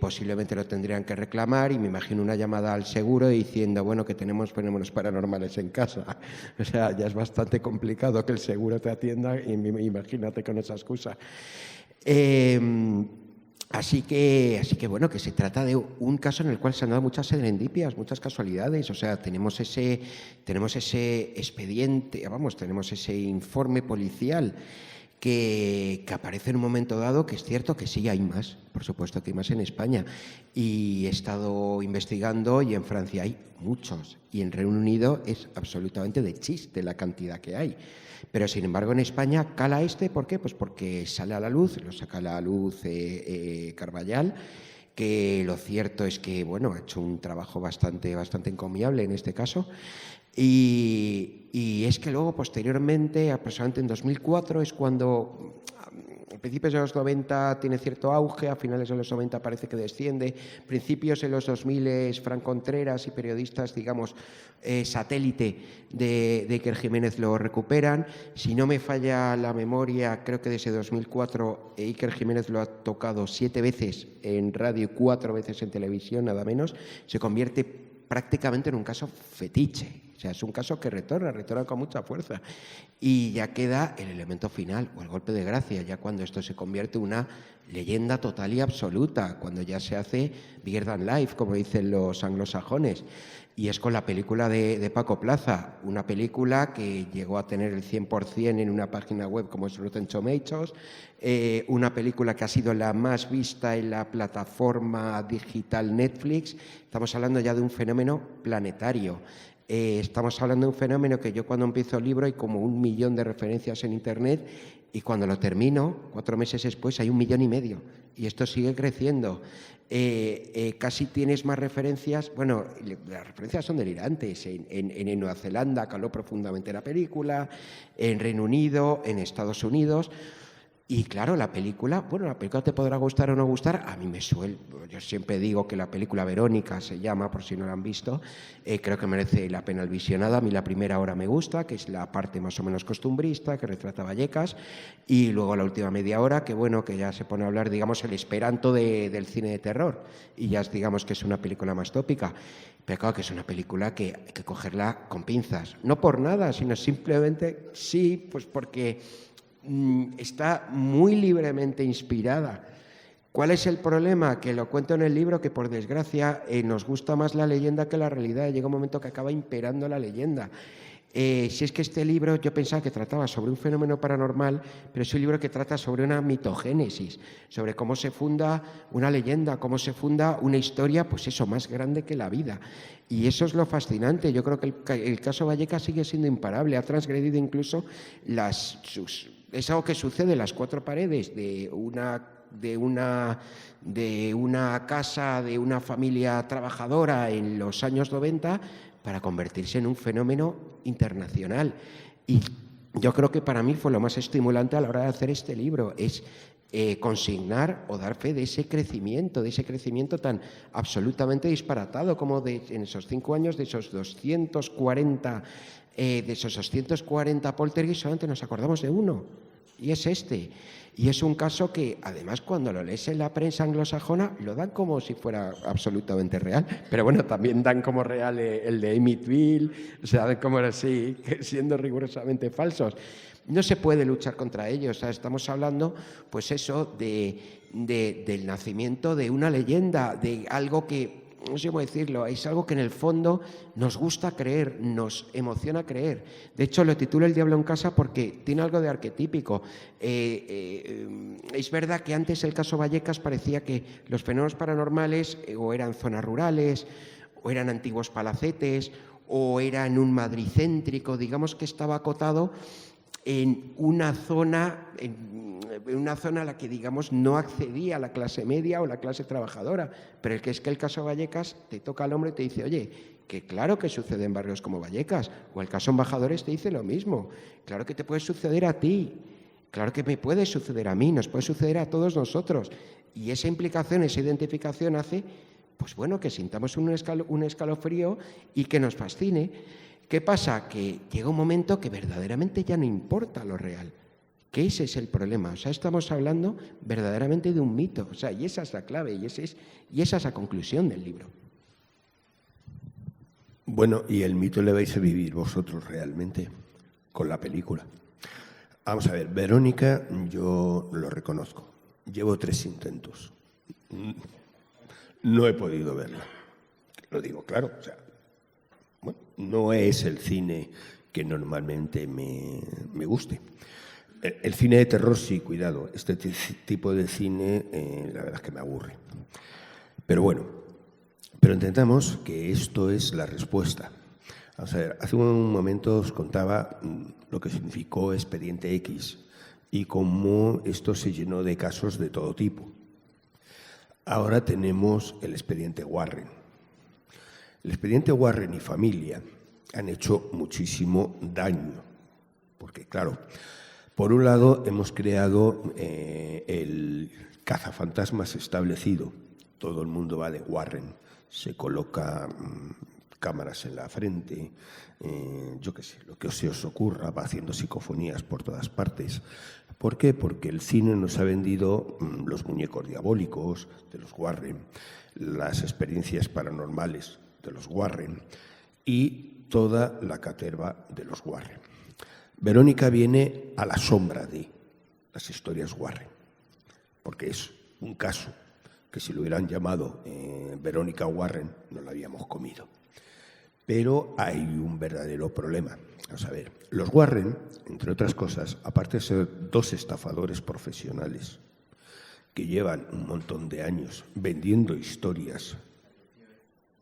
posiblemente lo tendrían que reclamar, y me imagino una llamada al seguro diciendo, bueno, que tenemos fenómenos paranormales en casa. O sea, ya es bastante complicado que el seguro te atienda, y imagínate con esa excusa. Así que bueno, que se trata de un caso en el cual se han dado muchas serendipias, muchas casualidades. O sea, tenemos ese expediente, tenemos ese informe policial que aparece en un momento dado, que es cierto que sí hay más, por supuesto que hay más en España. Y he estado investigando y en Francia hay muchos. Y en Reino Unido es absolutamente de chiste la cantidad que hay. Pero, sin embargo, en España cala ¿por qué? Pues porque sale a la luz, lo saca a la luz Carballal, que lo cierto es que, bueno, ha hecho un trabajo bastante encomiable en este caso. Y es que luego, posteriormente, aproximadamente en 2004, es cuando, a principios de los 90 tiene cierto auge, a finales de los 90 parece que desciende, principios de los 2000 Fran Contreras y periodistas, digamos, satélite de Iker Jiménez lo recuperan. Si no me falla la memoria, creo que desde 2004 Iker Jiménez lo ha tocado 7 veces en radio y 4 veces en televisión, nada menos. Se convierte prácticamente en un caso fetiche. O sea, es un caso que retorna con mucha fuerza. Y ya queda el elemento final, o el golpe de gracia, ya cuando esto se convierte en una leyenda total y absoluta, cuando ya se hace bigger than life, como dicen los anglosajones. Y es con la película de Paco Plaza, una película que llegó a tener el 100% en una página web como es Rotten Tomatoes, una película que ha sido la más vista en la plataforma digital Netflix. Estamos hablando ya de un fenómeno planetario. Estamos hablando de un fenómeno que yo, cuando empiezo el libro, hay como 1 millón de referencias en Internet, y cuando lo termino, 4 meses después, hay 1,5 millones, y esto sigue creciendo. Casi tienes más referencias, bueno, las referencias son delirantes. En Nueva Zelanda caló profundamente la película, en Reino Unido, en Estados Unidos. Y claro, la película te podrá gustar o no gustar. A mí me suele, yo siempre digo que la película Verónica se llama, por si no la han visto, creo que merece la pena el visionado. A mí la primera hora me gusta, que es la parte más o menos costumbrista, que retrata Vallecas, y luego la última media hora, que bueno, que ya se pone a hablar, digamos, el esperanto del cine de terror, y ya digamos que es una película más tópica. Pero claro, que es una película que hay que cogerla con pinzas. No por nada, sino simplemente sí, pues porque está muy libremente inspirada. ¿Cuál es el problema? Que lo cuento en el libro, que por desgracia nos gusta más la leyenda que la realidad. Llega un momento que acaba imperando la leyenda. Si es que este libro yo pensaba que trataba sobre un fenómeno paranormal, pero es un libro que trata sobre una mitogénesis, sobre cómo se funda una leyenda, cómo se funda una historia, pues eso, más grande que la vida. Y eso es lo fascinante. Yo creo que el caso Vallecas sigue siendo imparable, ha transgredido incluso es algo que sucede en las 4 paredes de una casa, de una familia trabajadora en los años 90, para convertirse en un fenómeno internacional. Y yo creo que para mí fue lo más estimulante a la hora de hacer este libro, es consignar o dar fe de ese crecimiento tan absolutamente disparatado como en esos 5 años, de esos 240 poltergeists solamente nos acordamos de uno, y es este. Y es un caso que, además, cuando lo lees en la prensa anglosajona, lo dan como si fuera absolutamente real. Pero bueno, también dan como real el de Amityville, o sea, dan como así, siendo rigurosamente falsos. No se puede luchar contra ellos. O sea, estamos hablando, pues eso, del nacimiento de una leyenda, de algo que, no sé cómo decirlo, es algo que en el fondo nos gusta creer, nos emociona creer. De hecho, lo titulo El diablo en casa porque tiene algo de arquetípico. Es verdad que antes el caso Vallecas parecía que los fenómenos paranormales o eran zonas rurales, o eran antiguos palacetes, o era en un Madrid céntrico, digamos que estaba acotado en una zona a la que, digamos, no accedía la clase media o la clase trabajadora. Pero es que el caso Vallecas te toca al hombro y te dice, oye, que claro que sucede en barrios como Vallecas, o el caso Embajadores te dice lo mismo. Claro que te puede suceder a ti, claro que me puede suceder a mí, nos puede suceder a todos nosotros. Y esa implicación, esa identificación hace, pues bueno, que sintamos un escalofrío y que nos fascine. ¿Qué pasa? Que llega un momento que verdaderamente ya no importa lo real, que ese es el problema. O sea, estamos hablando verdaderamente de un mito, o sea, y esa es la clave, y esa es la conclusión del libro. Bueno, y el mito le vais a vivir vosotros realmente con la película. Vamos a ver, Verónica, yo lo reconozco, llevo 3 intentos. No he podido verla, lo digo claro, o sea, bueno, no es el cine que normalmente me guste. El cine de terror sí, cuidado, este tipo de cine la verdad es que me aburre. Pero bueno, pero entendamos que esto es la respuesta. Vamos a ver, hace un momento os contaba lo que significó Expediente X y cómo esto se llenó de casos de todo tipo. Ahora tenemos el Expediente Warren. El Expediente Warren y familia han hecho muchísimo daño, porque claro, por un lado hemos creado el cazafantasmas establecido. Todo el mundo va de Warren, se coloca cámaras en la frente, yo qué sé, lo que se os ocurra, va haciendo psicofonías por todas partes. ¿Por qué? Porque el cine nos ha vendido los muñecos diabólicos de los Warren, las experiencias paranormales de los Warren y toda la caterva de los Warren. Verónica viene a la sombra de las historias Warren, porque es un caso que si lo hubieran llamado Verónica Warren no la habíamos comido. Pero hay un verdadero problema. Vamos a ver, los Warren, entre otras cosas, aparte de ser 2 estafadores profesionales que llevan un montón de años vendiendo historias.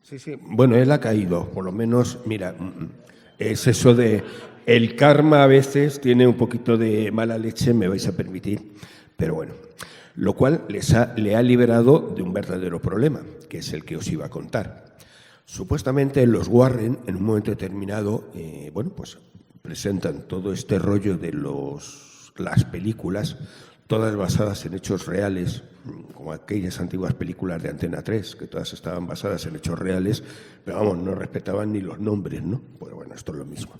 Sí. Bueno, él ha caído, por lo menos, mira, es eso de el karma a veces tiene un poquito de mala leche, me vais a permitir, pero bueno, lo cual le ha liberado de un verdadero problema, que es el que os iba a contar. Supuestamente los Warren, en un momento determinado, pues presentan todo este rollo de las películas, todas basadas en hechos reales, como aquellas antiguas películas de Antena 3, que todas estaban basadas en hechos reales, pero vamos, no respetaban ni los nombres, ¿no? Pues bueno, esto es lo mismo.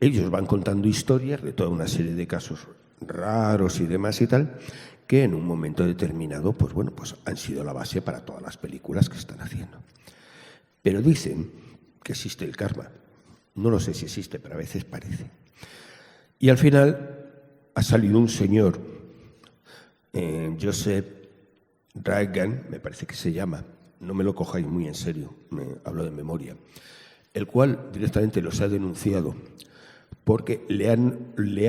Ellos van contando historias de toda una serie de casos raros y demás y tal, que en un momento determinado, pues han sido la base para todas las películas que están haciendo. Pero dicen que existe el karma. No lo sé si existe, pero a veces parece. Y al final ha salido un señor, Joseph Reagan, me parece que se llama, no me lo cojáis muy en serio, me hablo de memoria, el cual directamente los ha denunciado porque le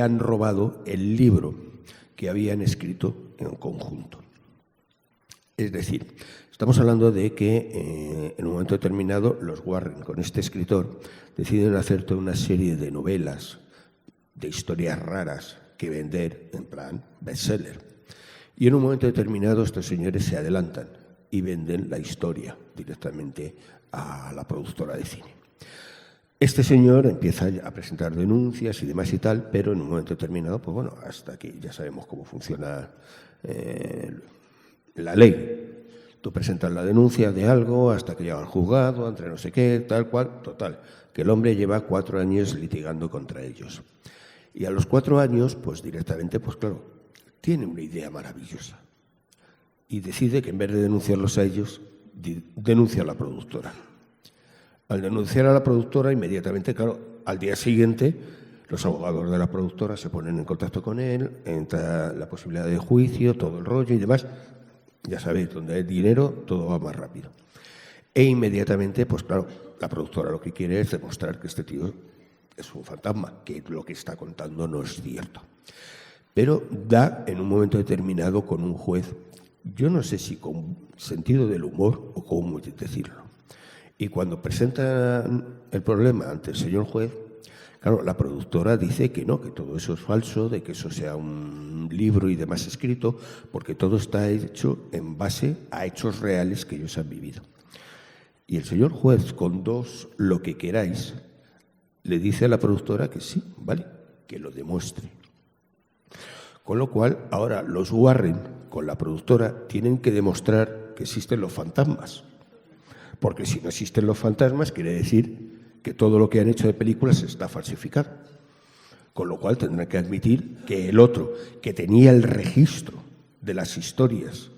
han robado el libro que habían escrito en conjunto. Es decir, estamos hablando de que en un momento determinado los Warren, con este escritor, deciden hacer toda una serie de novelas, de historias raras que vender en plan bestseller. Y en un momento determinado estos señores se adelantan y venden la historia directamente a la productora de cine. Este señor empieza a presentar denuncias y demás y tal, pero en un momento determinado, pues bueno, hasta aquí ya sabemos cómo funciona la ley. Tú presentas la denuncia de algo hasta que llega al juzgado, entre no sé qué, tal cual, total, que el hombre lleva 4 años litigando contra ellos. Y a los 4 años, pues directamente, pues claro, tiene una idea maravillosa y decide que en vez de denunciarlos a ellos, denuncia a la productora. Al denunciar a la productora, inmediatamente, claro, al día siguiente, los abogados de la productora se ponen en contacto con él, entra la posibilidad de juicio, todo el rollo y demás. Ya sabéis, donde hay dinero, todo va más rápido. E inmediatamente, pues claro, la productora lo que quiere es demostrar que este tío es un fantasma, que lo que está contando no es cierto. Pero da en un momento determinado con un juez, yo no sé si con sentido del humor o cómo decirlo. Y cuando presenta el problema ante el señor juez, claro, la productora dice que no, que todo eso es falso, de que eso sea un libro y demás escrito, porque todo está hecho en base a hechos reales que ellos han vivido. Y el señor juez, con 2 lo que queráis, le dice a la productora que sí, vale, que lo demuestre. Con lo cual, ahora los Warren, con la productora, tienen que demostrar que existen los fantasmas. Porque si no existen los fantasmas, quiere decir que todo lo que han hecho de películas está falsificado. Con lo cual tendrán que admitir que el otro, que tenía el registro de las historias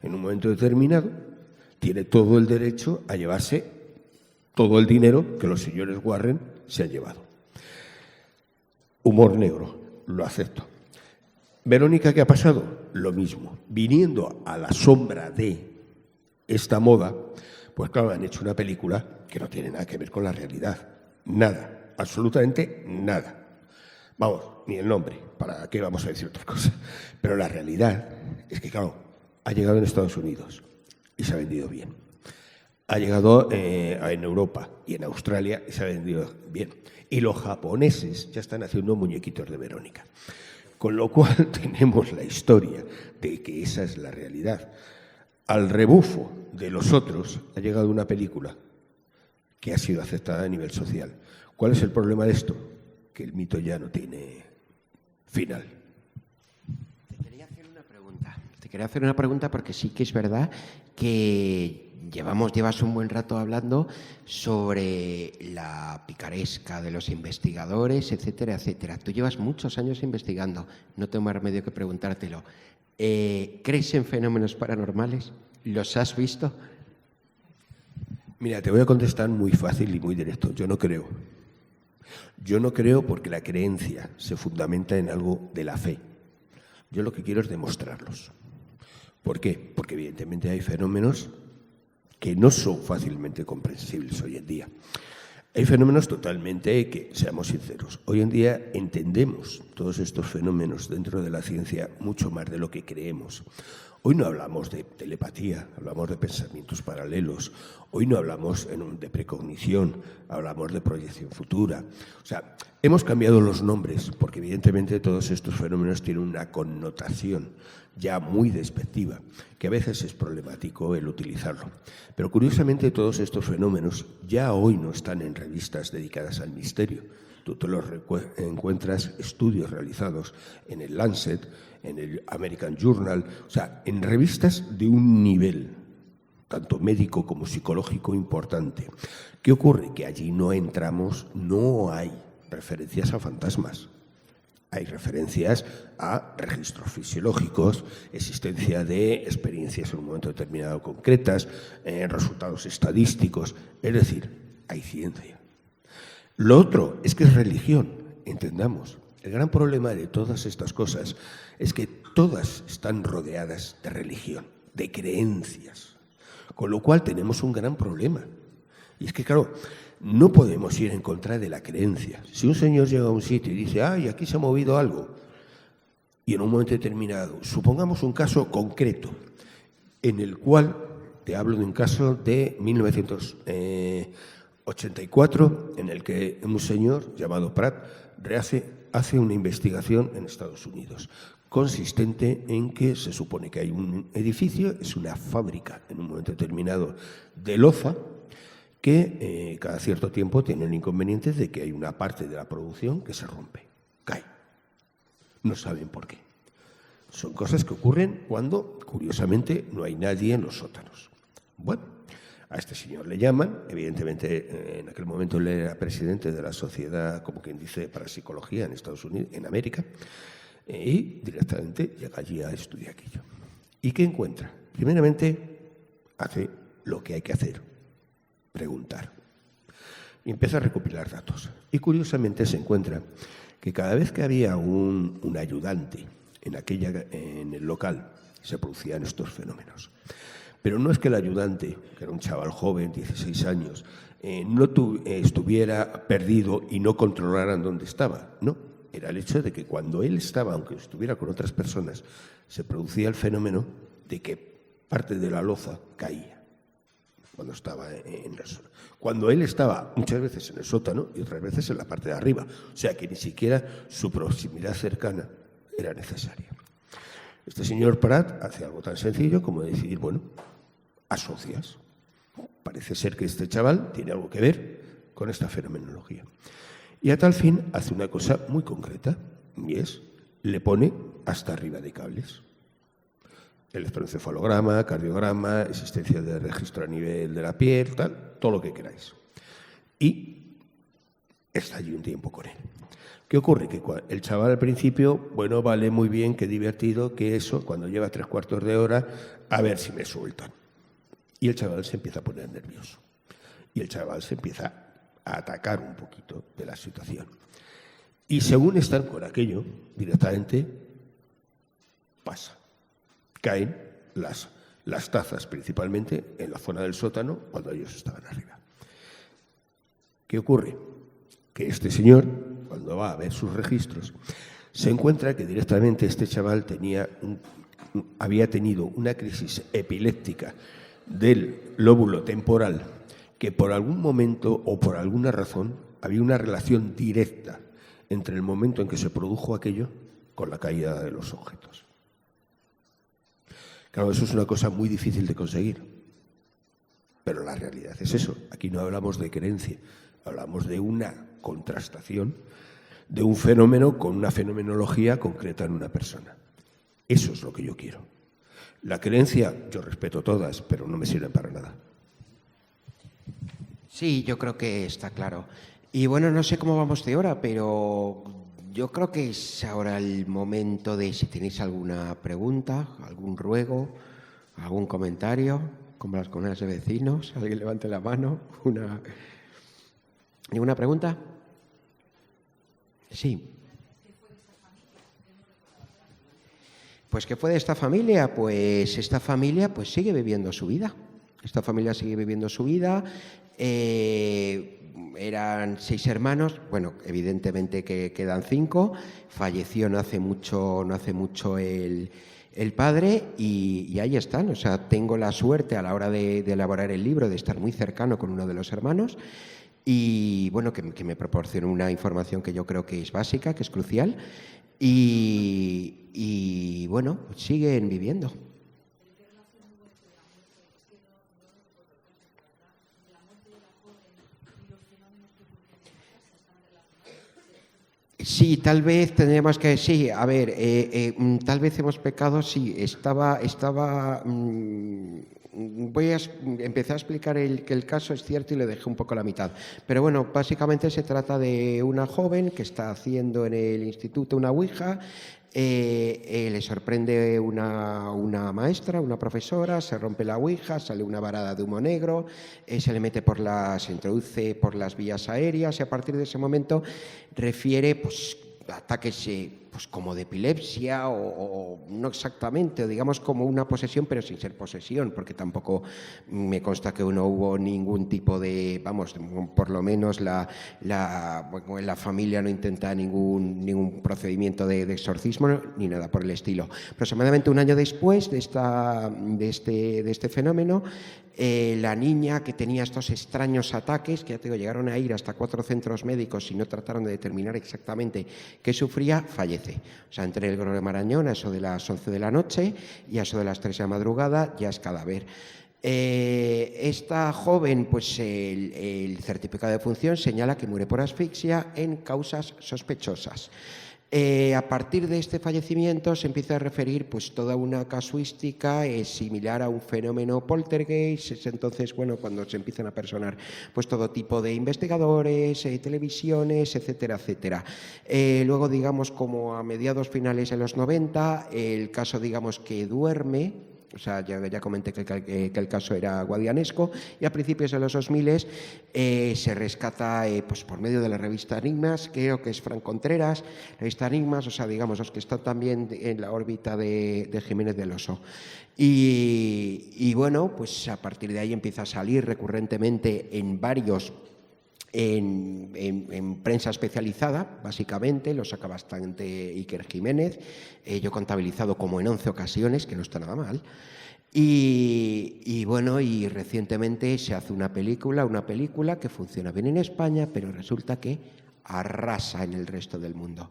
en un momento determinado, tiene todo el derecho a llevarse todo el dinero que los señores Warren se han llevado. Humor negro, lo acepto. Verónica, ¿qué ha pasado? Lo mismo. Viniendo a la sombra de esta moda, pues claro, han hecho una película que no tiene nada que ver con la realidad. Nada, absolutamente nada. Vamos, ni el nombre, ¿para qué vamos a decir otra cosa? Pero la realidad es que, claro, ha llegado en Estados Unidos y se ha vendido bien. Ha llegado en Europa y en Australia y se ha vendido bien. Y los japoneses ya están haciendo muñequitos de Verónica. Con lo cual tenemos la historia de que esa es la realidad. Al rebufo de los otros ha llegado una película que ha sido aceptada a nivel social. ¿Cuál es el problema de esto? Que el mito ya no tiene final. Te quería hacer una pregunta porque sí que es verdad que llevas un buen rato hablando sobre la picaresca de los investigadores, etcétera, etcétera. Tú llevas muchos años investigando, no tengo más remedio que preguntártelo. ¿Crees en fenómenos paranormales? ¿Los has visto? Mira, te voy a contestar muy fácil y muy directo. Yo no creo. Yo no creo porque la creencia se fundamenta en algo de la fe. Yo lo que quiero es demostrarlos. ¿Por qué? Porque evidentemente hay fenómenos que no son fácilmente comprensibles hoy en día. Hay fenómenos totalmente que, seamos sinceros, hoy en día entendemos todos estos fenómenos dentro de la ciencia mucho más de lo que creemos. Hoy no hablamos de telepatía, hablamos de pensamientos paralelos. Hoy no hablamos de precognición, hablamos de proyección futura. O sea, hemos cambiado los nombres porque evidentemente todos estos fenómenos tienen una connotación ya muy despectiva, que a veces es problemático el utilizarlo. Pero curiosamente todos estos fenómenos ya hoy no están en revistas dedicadas al misterio. Tú te los encuentras estudios realizados en el Lancet, en el American Journal, o sea, en revistas de un nivel, tanto médico como psicológico, importante. ¿Qué ocurre? Que allí no entramos, no hay referencias a fantasmas. Hay referencias a registros fisiológicos, existencia de experiencias en un momento determinado concretas, resultados estadísticos, es decir, hay ciencia. Lo otro es que es religión, entendamos. El gran problema de todas estas cosas es que todas están rodeadas de religión, de creencias, con lo cual tenemos un gran problema. Y es que, claro, no podemos ir en contra de la creencia. Si un señor llega a un sitio y dice, ¡ay, aquí se ha movido algo! Y en un momento determinado, supongamos un caso concreto, en el cual, te hablo de un caso de 1984, en el que un señor llamado Pratt hace una investigación en Estados Unidos, consistente en que se supone que hay un edificio, es una fábrica en un momento determinado de loza, que cada cierto tiempo tiene el inconveniente de que hay una parte de la producción que se rompe, cae. No saben por qué. Son cosas que ocurren cuando, curiosamente, no hay nadie en los sótanos. Bueno, a este señor le llaman, evidentemente en aquel momento él era presidente de la Sociedad, como quien dice, para Psicología en Estados Unidos, en América, y directamente llega allí a estudiar aquello. ¿Y qué encuentra? Primeramente, hace lo que hay que hacer, preguntar. Y empieza a recopilar datos. Y curiosamente se encuentra que cada vez que había un ayudante en el local, se producían estos fenómenos. Pero no es que el ayudante, que era un chaval joven, 16 años, estuviera perdido y no controlaran dónde estaba. No, era el hecho de que cuando él estaba, aunque estuviera con otras personas, se producía el fenómeno de que parte de la loza caía cuando estaba en la zona. Cuando él estaba muchas veces en el sótano y otras veces en la parte de arriba. O sea que ni siquiera su proximidad cercana era necesaria. Este señor Prat hace algo tan sencillo como decir, bueno, asocias. Parece ser que este chaval tiene algo que ver con esta fenomenología. Y a tal fin hace una cosa muy concreta, y es, le pone hasta arriba de cables. Electroencefalograma, cardiograma, existencia de registro a nivel de la piel, tal, todo lo que queráis. Y está allí un tiempo con él. ¿Qué ocurre? Que el chaval al principio, bueno, vale, muy bien, qué divertido, que eso, cuando lleva 3/4 de hora, a ver si me sueltan. Y el chaval se empieza a poner nervioso. Y el chaval se empieza a atacar un poquito de la situación. Y según están con aquello, directamente pasa. Caen las tazas, principalmente en la zona del sótano, cuando ellos estaban arriba. ¿Qué ocurre? Que este señor, cuando va a ver sus registros, se encuentra que directamente este chaval había tenido una crisis epiléptica del lóbulo temporal, que por algún momento o por alguna razón había una relación directa entre el momento en que se produjo aquello con la caída de los objetos. Claro, eso es una cosa muy difícil de conseguir, pero la realidad es eso. Aquí no hablamos de creencia, hablamos de una contrastación de un fenómeno con una fenomenología concreta en una persona. Eso es lo que yo quiero. La creencia, yo respeto todas, pero no me sirven para nada. Sí, yo creo que está claro. Y bueno, no sé cómo vamos de hora, pero yo creo que es ahora el momento de, si tenéis alguna pregunta, algún ruego, algún comentario, como las comunidades de vecinos, alguien levante la mano. ¿Ninguna pregunta? Sí. Pues ¿qué fue de esta familia? Pues esta familia pues sigue viviendo su vida. Esta familia sigue viviendo su vida. Eran 6 hermanos, bueno, evidentemente que quedan 5. Falleció no hace mucho el padre y ahí están. O sea, tengo la suerte a la hora de elaborar el libro de estar muy cercano con uno de los hermanos y, bueno, que me proporcionó una información que yo creo que es básica, que es crucial y bueno, pues siguen viviendo. Sí, tal vez tendríamos que... Sí, a ver, tal vez hemos pecado, sí, empecé a explicar que el caso es cierto y le dejé un poco a la mitad. Pero bueno, básicamente se trata de una joven que está haciendo en el instituto una ouija. Le sorprende una maestra, una profesora, se rompe la ouija, sale una varada de humo negro, se le mete se introduce por las vías aéreas y a partir de ese momento refiere pues ataques pues como de epilepsia o no exactamente, digamos como una posesión, pero sin ser posesión, porque tampoco me consta que no hubo ningún tipo de, vamos, por lo menos en la familia no intenta ningún procedimiento de exorcismo ni nada por el estilo. Aproximadamente un año después de este fenómeno, la niña que tenía estos extraños ataques, que ya te digo, llegaron a ir hasta 4 centros médicos y no trataron de determinar exactamente qué sufría, fallece. O sea, entre el Gregorio Marañón a eso de las 11 de la noche y a eso de las 3 de la madrugada ya es cadáver. Esta joven, pues el certificado de función señala que muere por asfixia en causas sospechosas. A partir de este fallecimiento se empieza a referir pues toda una casuística similar a un fenómeno poltergeist. Es entonces, bueno, cuando se empiezan a personar pues todo tipo de investigadores, televisiones, etcétera, etcétera. Luego, digamos, como a mediados finales de los 90, el caso, digamos, que duerme. O sea, ya comenté que el caso era guadianesco, y a principios de los 2000 se rescata pues por medio de la revista Enigmas, creo que es Fran Contreras, la revista Enigmas, o sea, digamos, los que están también en la órbita de Jiménez del Oso. Y bueno, pues a partir de ahí empieza a salir recurrentemente en varios... En prensa especializada, básicamente, lo saca bastante Iker Jiménez. Yo he contabilizado como en 11 ocasiones, que no está nada mal. Y bueno, y recientemente se hace una película que funciona bien en España, pero resulta que arrasa en el resto del mundo.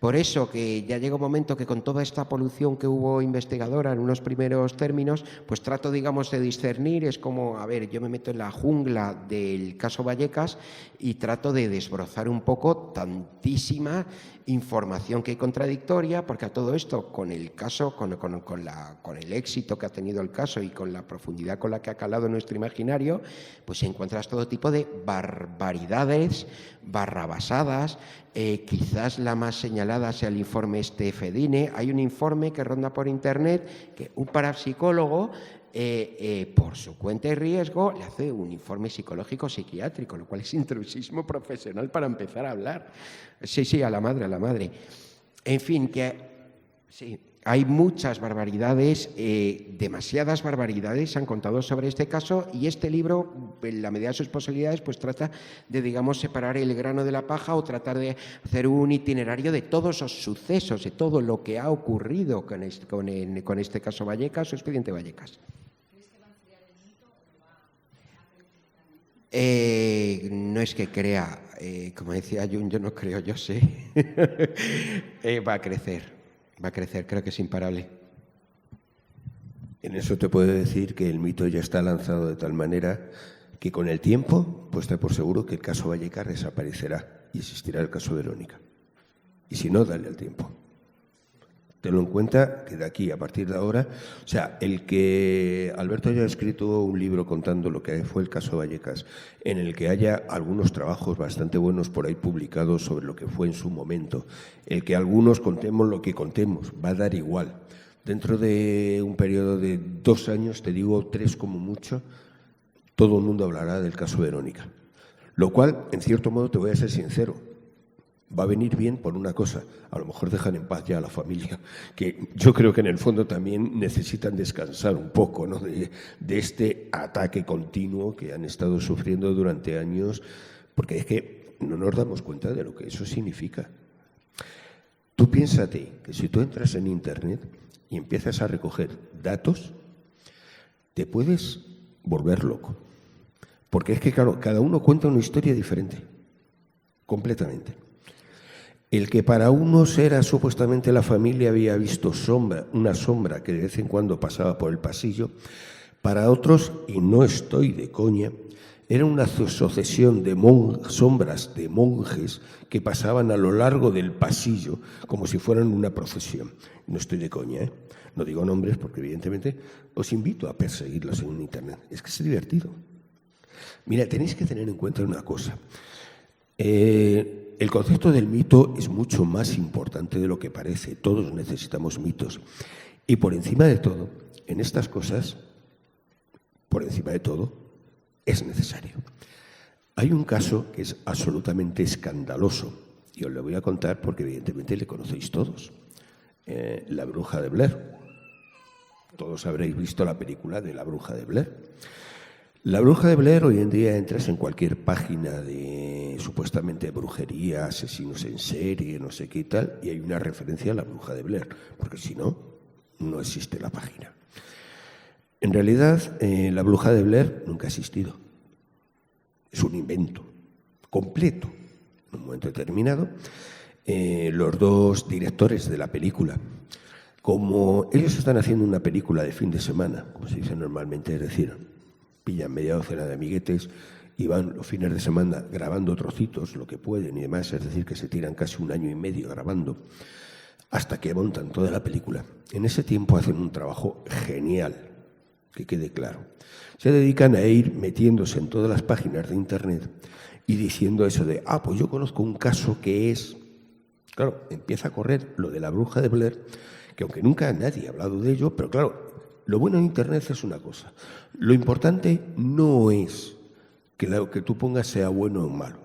Por eso que ya llega un momento que con toda esta polución que hubo investigadora en unos primeros términos, pues trato, digamos, de discernir. Es como, a ver, yo me meto en la jungla del caso Vallecas y trato de desbrozar un poco tantísima información que hay contradictoria, porque a todo esto, con el caso, con el éxito que ha tenido el caso y con la profundidad con la que ha calado nuestro imaginario, pues encuentras todo tipo de barbaridades, barrabasadas. Quizás la más señalada sea el informe Fedine. Hay un informe que ronda por internet que un parapsicólogo, por su cuenta y riesgo, le hace un informe psicológico psiquiátrico, lo cual es intrusismo profesional para empezar a hablar. Sí, a la madre. En fin, que sí, hay muchas barbaridades, demasiadas barbaridades se han contado sobre este caso, y este libro, en la medida de sus posibilidades, pues trata de, digamos, separar el grano de la paja, o tratar de hacer un itinerario de todos los sucesos, de todo lo que ha ocurrido con este caso Vallecas o expediente Vallecas. No es que crea, como decía Jung, yo no creo, yo sé. Va a crecer, creo que es imparable. En eso te puedo decir que el mito ya está lanzado de tal manera que con el tiempo, pues te por seguro que el caso Vallecas desaparecerá y existirá el caso Verónica. Y si no, dale al tiempo. Tenlo en cuenta que de aquí, a partir de ahora, o sea, el que Alberto haya escrito un libro contando lo que fue el caso Vallecas, en el que haya algunos trabajos bastante buenos por ahí publicados sobre lo que fue en su momento, el que algunos contemos lo que contemos, va a dar igual. Dentro de un periodo de 2 años, te digo 3 como mucho, todo el mundo hablará del caso Verónica. Lo cual, en cierto modo, te voy a ser sincero, va a venir bien por una cosa, a lo mejor dejan en paz ya a la familia, que yo creo que en el fondo también necesitan descansar un poco, ¿no?, de este ataque continuo que han estado sufriendo durante años, porque es que no nos damos cuenta de lo que eso significa. Tú piénsate que si tú entras en Internet y empiezas a recoger datos, te puedes volver loco, porque es que, claro, cada uno cuenta una historia diferente, completamente. El que para unos era supuestamente la familia había visto una sombra que de vez en cuando pasaba por el pasillo, para otros, y no estoy de coña, era una sucesión de sombras de monjes que pasaban a lo largo del pasillo como si fueran una procesión. No estoy de coña, ¿eh? No digo nombres porque evidentemente os invito a perseguirlos en Internet. Es que es divertido. Mira, tenéis que tener en cuenta una cosa. El concepto del mito es mucho más importante de lo que parece. Todos necesitamos mitos. Y por encima de todo, en estas cosas, por encima de todo, es necesario. Hay un caso que es absolutamente escandaloso, y os lo voy a contar porque evidentemente le conocéis todos. La bruja de Blair. Todos habréis visto la película de La bruja de Blair. La bruja de Blair, hoy en día entras en cualquier página de supuestamente brujería, asesinos en serie, no sé qué y tal, y hay una referencia a la bruja de Blair, porque si no, no existe la página. En realidad, la bruja de Blair nunca ha existido. Es un invento completo. En un momento determinado, los dos directores de la película Como ellos están haciendo una película de fin de semana, como se dice normalmente, es decir, pillan media docena de amiguetes y van los fines de semana grabando trocitos, lo que pueden y demás, es decir, que se tiran casi 1 año y medio grabando hasta que montan toda la película. En ese tiempo hacen un trabajo genial, que quede claro. Se dedican a ir metiéndose en todas las páginas de Internet y diciendo eso de, pues yo conozco un caso que es... Claro, empieza a correr lo de la bruja de Blair, que aunque nunca nadie ha hablado de ello, pero claro, lo bueno en Internet es una cosa. Lo importante no es que lo que tú pongas sea bueno o malo,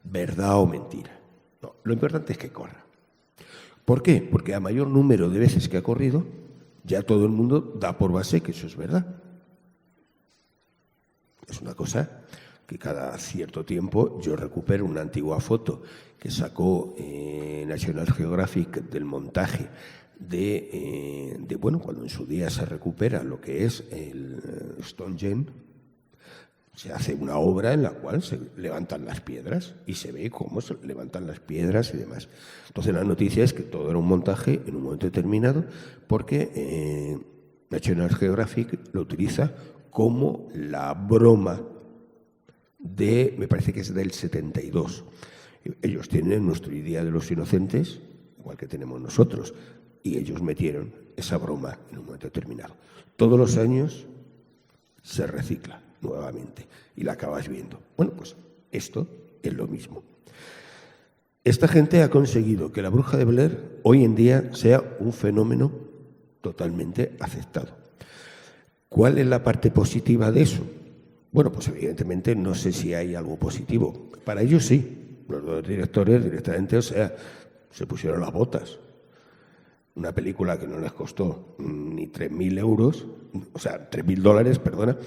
verdad o mentira. No, lo importante es que corra. ¿Por qué? Porque a mayor número de veces que ha corrido, ya todo el mundo da por base que eso es verdad. Es una cosa que cada cierto tiempo yo recupero una antigua foto que sacó National Geographic del montaje de cuando en su día se recupera lo que es el Stonehenge. Se hace una obra en la cual se levantan las piedras y se ve cómo se levantan las piedras y demás. Entonces la noticia es que todo era un montaje en un momento determinado porque National Geographic lo utiliza como la broma me parece que es del 72. Ellos tienen nuestro Día de los Inocentes, igual que tenemos nosotros, y ellos metieron esa broma en un momento determinado. Todos los años se recicla nuevamente y la acabas viendo. Bueno, pues esto es lo mismo. Esta gente ha conseguido que la bruja de Blair hoy en día sea un fenómeno totalmente aceptado. ¿Cuál es la parte positiva de eso? Bueno, pues evidentemente no sé si hay algo positivo. Para ellos sí. Los dos directores directamente, se pusieron las botas. Una película que no les costó ni 3.000 euros, o sea, $3.000, perdona,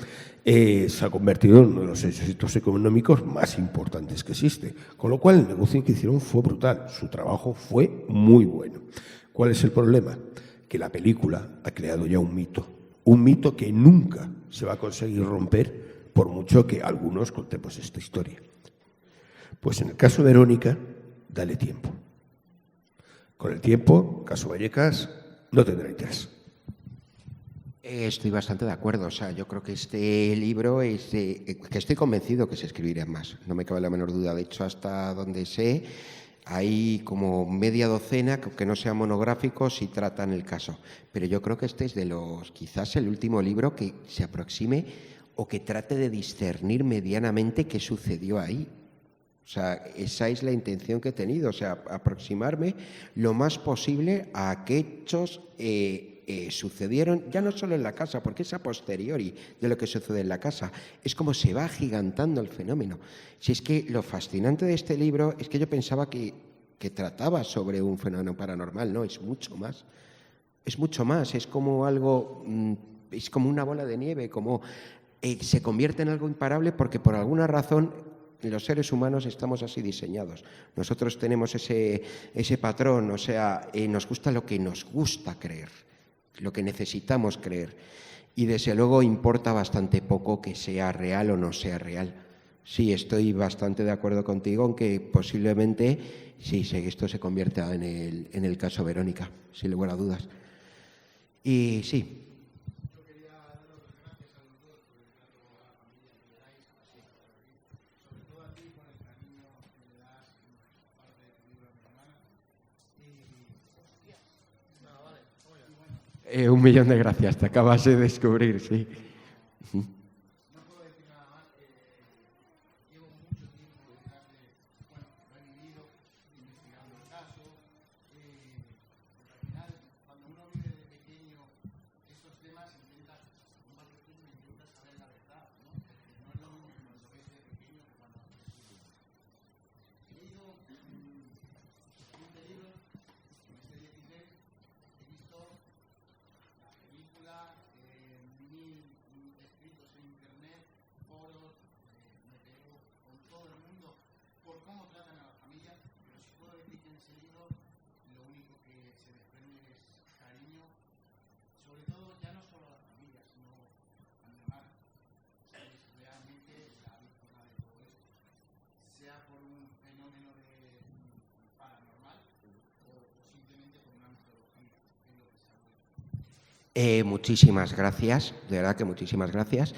se ha convertido en uno de los éxitos económicos más importantes que existe. Con lo cual, el negocio que hicieron fue brutal. Su trabajo fue muy bueno. ¿Cuál es el problema? Que la película ha creado ya un mito que nunca se va a conseguir romper, por mucho que algunos contemos esta historia. Pues en el caso de Verónica, dale tiempo. Con el tiempo, caso Vallecas, no tendrá interés. Estoy bastante de acuerdo. O sea, yo creo que este libro que estoy convencido que se escribirá más. No me cabe la menor duda. De hecho, hasta donde sé, hay como media docena que no sean monográficos y tratan el caso. Pero yo creo que este es quizás el último libro que se aproxime o que trate de discernir medianamente qué sucedió ahí. O sea, esa es la intención que he tenido, o sea, aproximarme lo más posible a qué hechos sucedieron, ya no solo en la casa, porque es a posteriori de lo que sucede en la casa, es como se va agigantando el fenómeno. Si es que lo fascinante de este libro es que yo pensaba que trataba sobre un fenómeno paranormal, no, es mucho más. Es mucho más, es como algo, es como una bola de nieve, como se convierte en algo imparable porque por alguna razón los seres humanos estamos así diseñados. Nosotros tenemos ese patrón, o sea, nos gusta lo que nos gusta creer, lo que necesitamos creer. Y desde luego importa bastante poco que sea real o no sea real. Sí, estoy bastante de acuerdo contigo, aunque posiblemente sí, esto se convierta en el caso Verónica, sin lugar a dudas. Y sí. Un millón de gracias, te acabas de descubrir, sí. No puedo decir nada más, llevo mucho tiempo detrás lo he vivido, investigando el caso, porque al final, cuando uno vive de pequeño estos temas, intentas saber la verdad, ¿no? Porque no es lo mismo que cuando ves de pequeño que cuando ves de pequeño. He leído 20 libros, en este 16 he visto película, 1.000 escritos Muchísimas gracias, de verdad que muchísimas gracias,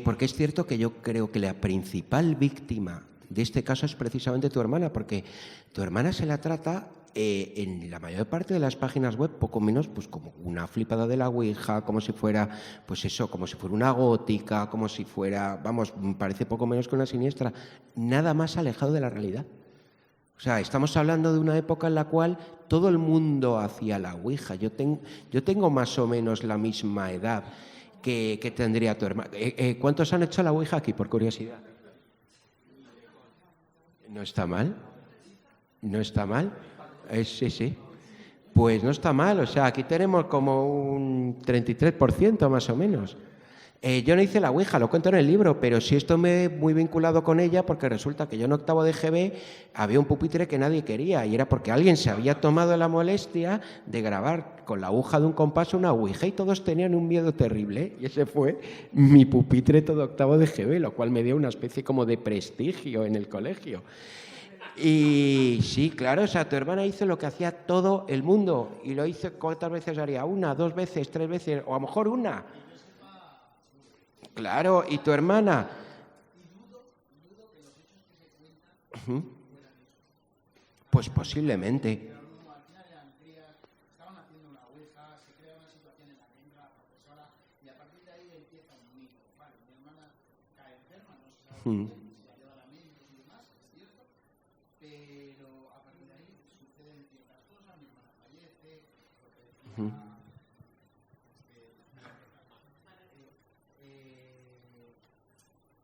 porque es cierto que yo creo que la principal víctima de este caso es precisamente tu hermana, porque tu hermana se la trata en la mayor parte de las páginas web poco menos pues como una flipada de la Ouija, como si fuera, pues eso, como si fuera una gótica, como si fuera, vamos, parece poco menos que una siniestra, nada más alejado de la realidad. O sea, estamos hablando de una época en la cual todo el mundo hacía la Ouija. Yo tengo más o menos la misma edad que tendría tu hermano. ¿Cuántos han hecho la Ouija aquí, por curiosidad? ¿No está mal? ¿No está mal? Sí, sí. Pues no está mal. O sea, aquí tenemos como un 33% más o menos. Yo no hice la Ouija, lo cuento en el libro, pero sí estoy muy vinculado con ella porque resulta que yo en octavo de GB había un pupitre que nadie quería y era porque alguien se había tomado la molestia de grabar con la aguja de un compás una Ouija y todos tenían un miedo terrible y ese fue mi pupitre todo octavo de GB, lo cual me dio una especie como de prestigio en el colegio. Y sí, claro, o sea, tu hermana hizo lo que hacía todo el mundo y lo hizo, ¿cuántas veces haría? ¿Una, 2 veces, 3 veces o a lo mejor una? Claro, ¿y tu hermana? Pues posiblemente. Estaban haciendo una Ouija, se crea una situación en la que entra la profesora y a partir de ahí empieza un mito. Vale, mi hermana cae enferma, no se sabe bien, se la lleva a médicos y demás, es cierto, pero a partir de ahí suceden ciertas cosas, mi hermana fallece, porque decía...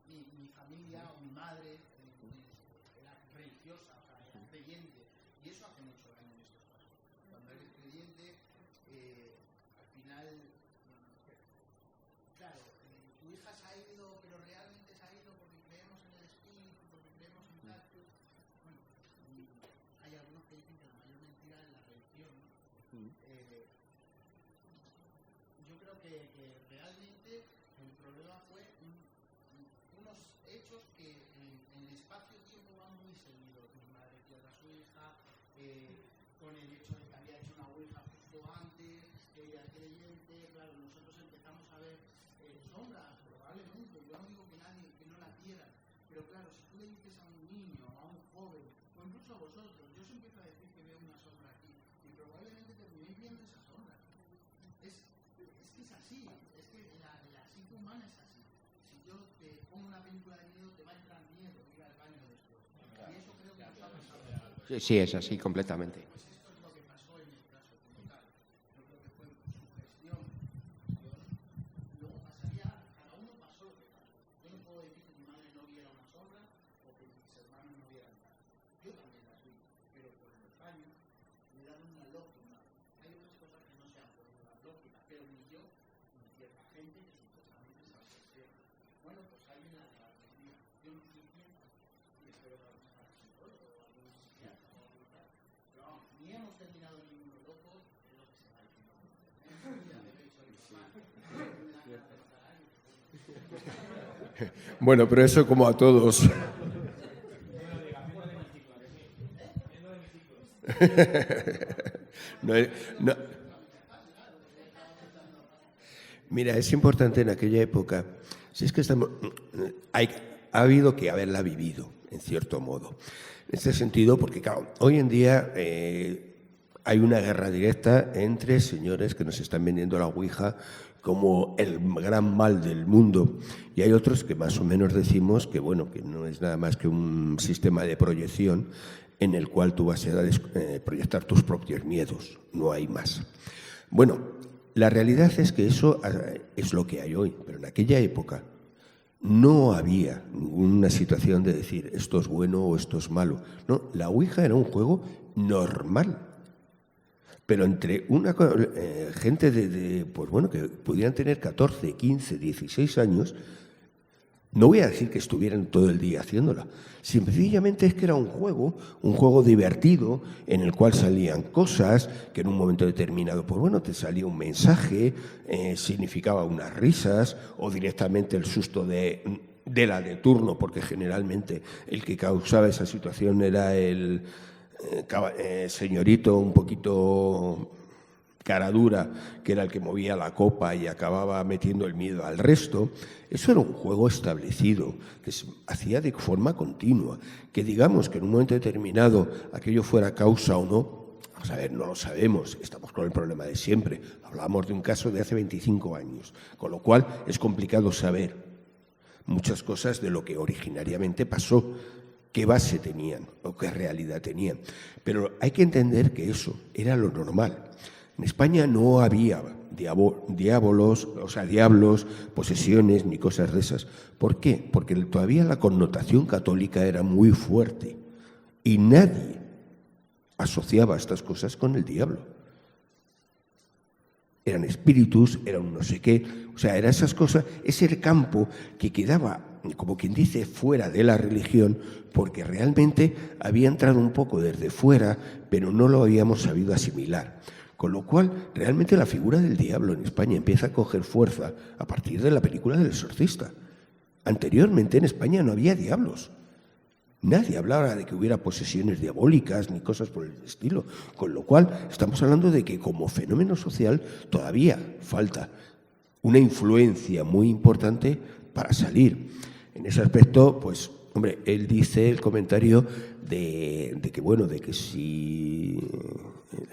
mi familia o mi madre era religiosa, o sea, era creyente, y eso hace mucho daño en estos casos. Cuando eres creyente, al final, claro, tu hija se ha ido, pero realmente se ha ido porque creemos en el espíritu, porque creemos en tal. Bueno, hay algunos que dicen que la mayor mentira es la religión, ¿no? Yo creo que realmente el problema fue unos hechos que en el espacio-tiempo van muy seguidos. Mi madre pierde a su hija, con el hecho de que había hecho una Ouija justo antes, que ella es creyente, claro, nosotros empezamos a ver sombras, probablemente. Yo no digo que nadie, que no la quiera, pero claro, si tú le dices a un niño, a un joven, o incluso a vosotros, yo os empiezo a decir que veo una sombra aquí, y probablemente terminéis viendo esa sombra. Es que es así, es que la psique humana es así. Si yo te pongo una película de miedo, te va a entrar miedo ir al baño después. Y eso creo que nos ha pasado. Sí, es así completamente. Pues esto es lo que pasó en el caso como tal. Yo creo que fue sugestión. Luego pasaría, cada uno pasó lo que pasó. Yo no puedo decir que mi madre no viera una sombra o que mis hermanos no vieran nada. Yo también las vi, pero por los años me dan una lógica. Hay otras cosas que no se han podido dar lógica, pero ni yo ni cierta gente que supuestamente se obsesiona. Bueno, pues alguien la día. Yo no soy cierta y espero que vamos a psicólogo o algún psiquiatra o algo tal. Pero vamos, ni hemos terminado ninguno loco, es lo que se va diciendo. Bueno, pero eso como a todos. No. Mira, es importante en aquella época, si es que ha habido que haberla vivido, en cierto modo. En este sentido, porque claro, hoy en día hay una guerra directa entre señores que nos están vendiendo la Ouija como el gran mal del mundo y hay otros que más o menos decimos que bueno, que no es nada más que un sistema de proyección en el cual tú vas a proyectar tus propios miedos, no hay más. Bueno, la realidad es que eso es lo que hay hoy, pero en aquella época no había ninguna situación de decir esto es bueno o esto es malo. No, la Ouija era un juego normal. Pero entre una gente pues bueno, que pudieran tener 14, 15, 16 años, no voy a decir que estuvieran todo el día haciéndola. Sencillamente es que era un juego divertido, en el cual salían cosas, que en un momento determinado, pues bueno, te salía un mensaje, significaba unas risas, o directamente el susto de la de turno, porque generalmente el que causaba esa situación era el señorito un poquito cara dura, que era el que movía la copa y acababa metiendo el miedo al resto. Eso era un juego establecido, que se hacía de forma continua. Que digamos que en un momento determinado aquello fuera causa o no, vamos a ver, no lo sabemos, estamos con el problema de siempre. Hablamos de un caso de hace 25 años, con lo cual es complicado saber muchas cosas de lo que originariamente pasó, qué base tenían o qué realidad tenían. Pero hay que entender que eso era lo normal. En España no había diablos, posesiones ni cosas de esas. ¿Por qué? Porque todavía la connotación católica era muy fuerte y nadie asociaba estas cosas con el diablo. Eran espíritus, eran un no sé qué, o sea, eran esas cosas, ese era el campo que quedaba, como quien dice, fuera de la religión, porque realmente había entrado un poco desde fuera, pero no lo habíamos sabido asimilar. Con lo cual, realmente la figura del diablo en España empieza a coger fuerza a partir de la película del Exorcista. Anteriormente en España no había diablos. Nadie hablaba de que hubiera posesiones diabólicas ni cosas por el estilo. Con lo cual, estamos hablando de que como fenómeno social todavía falta una influencia muy importante para salir. En ese aspecto, pues, hombre, él dice el comentario de que si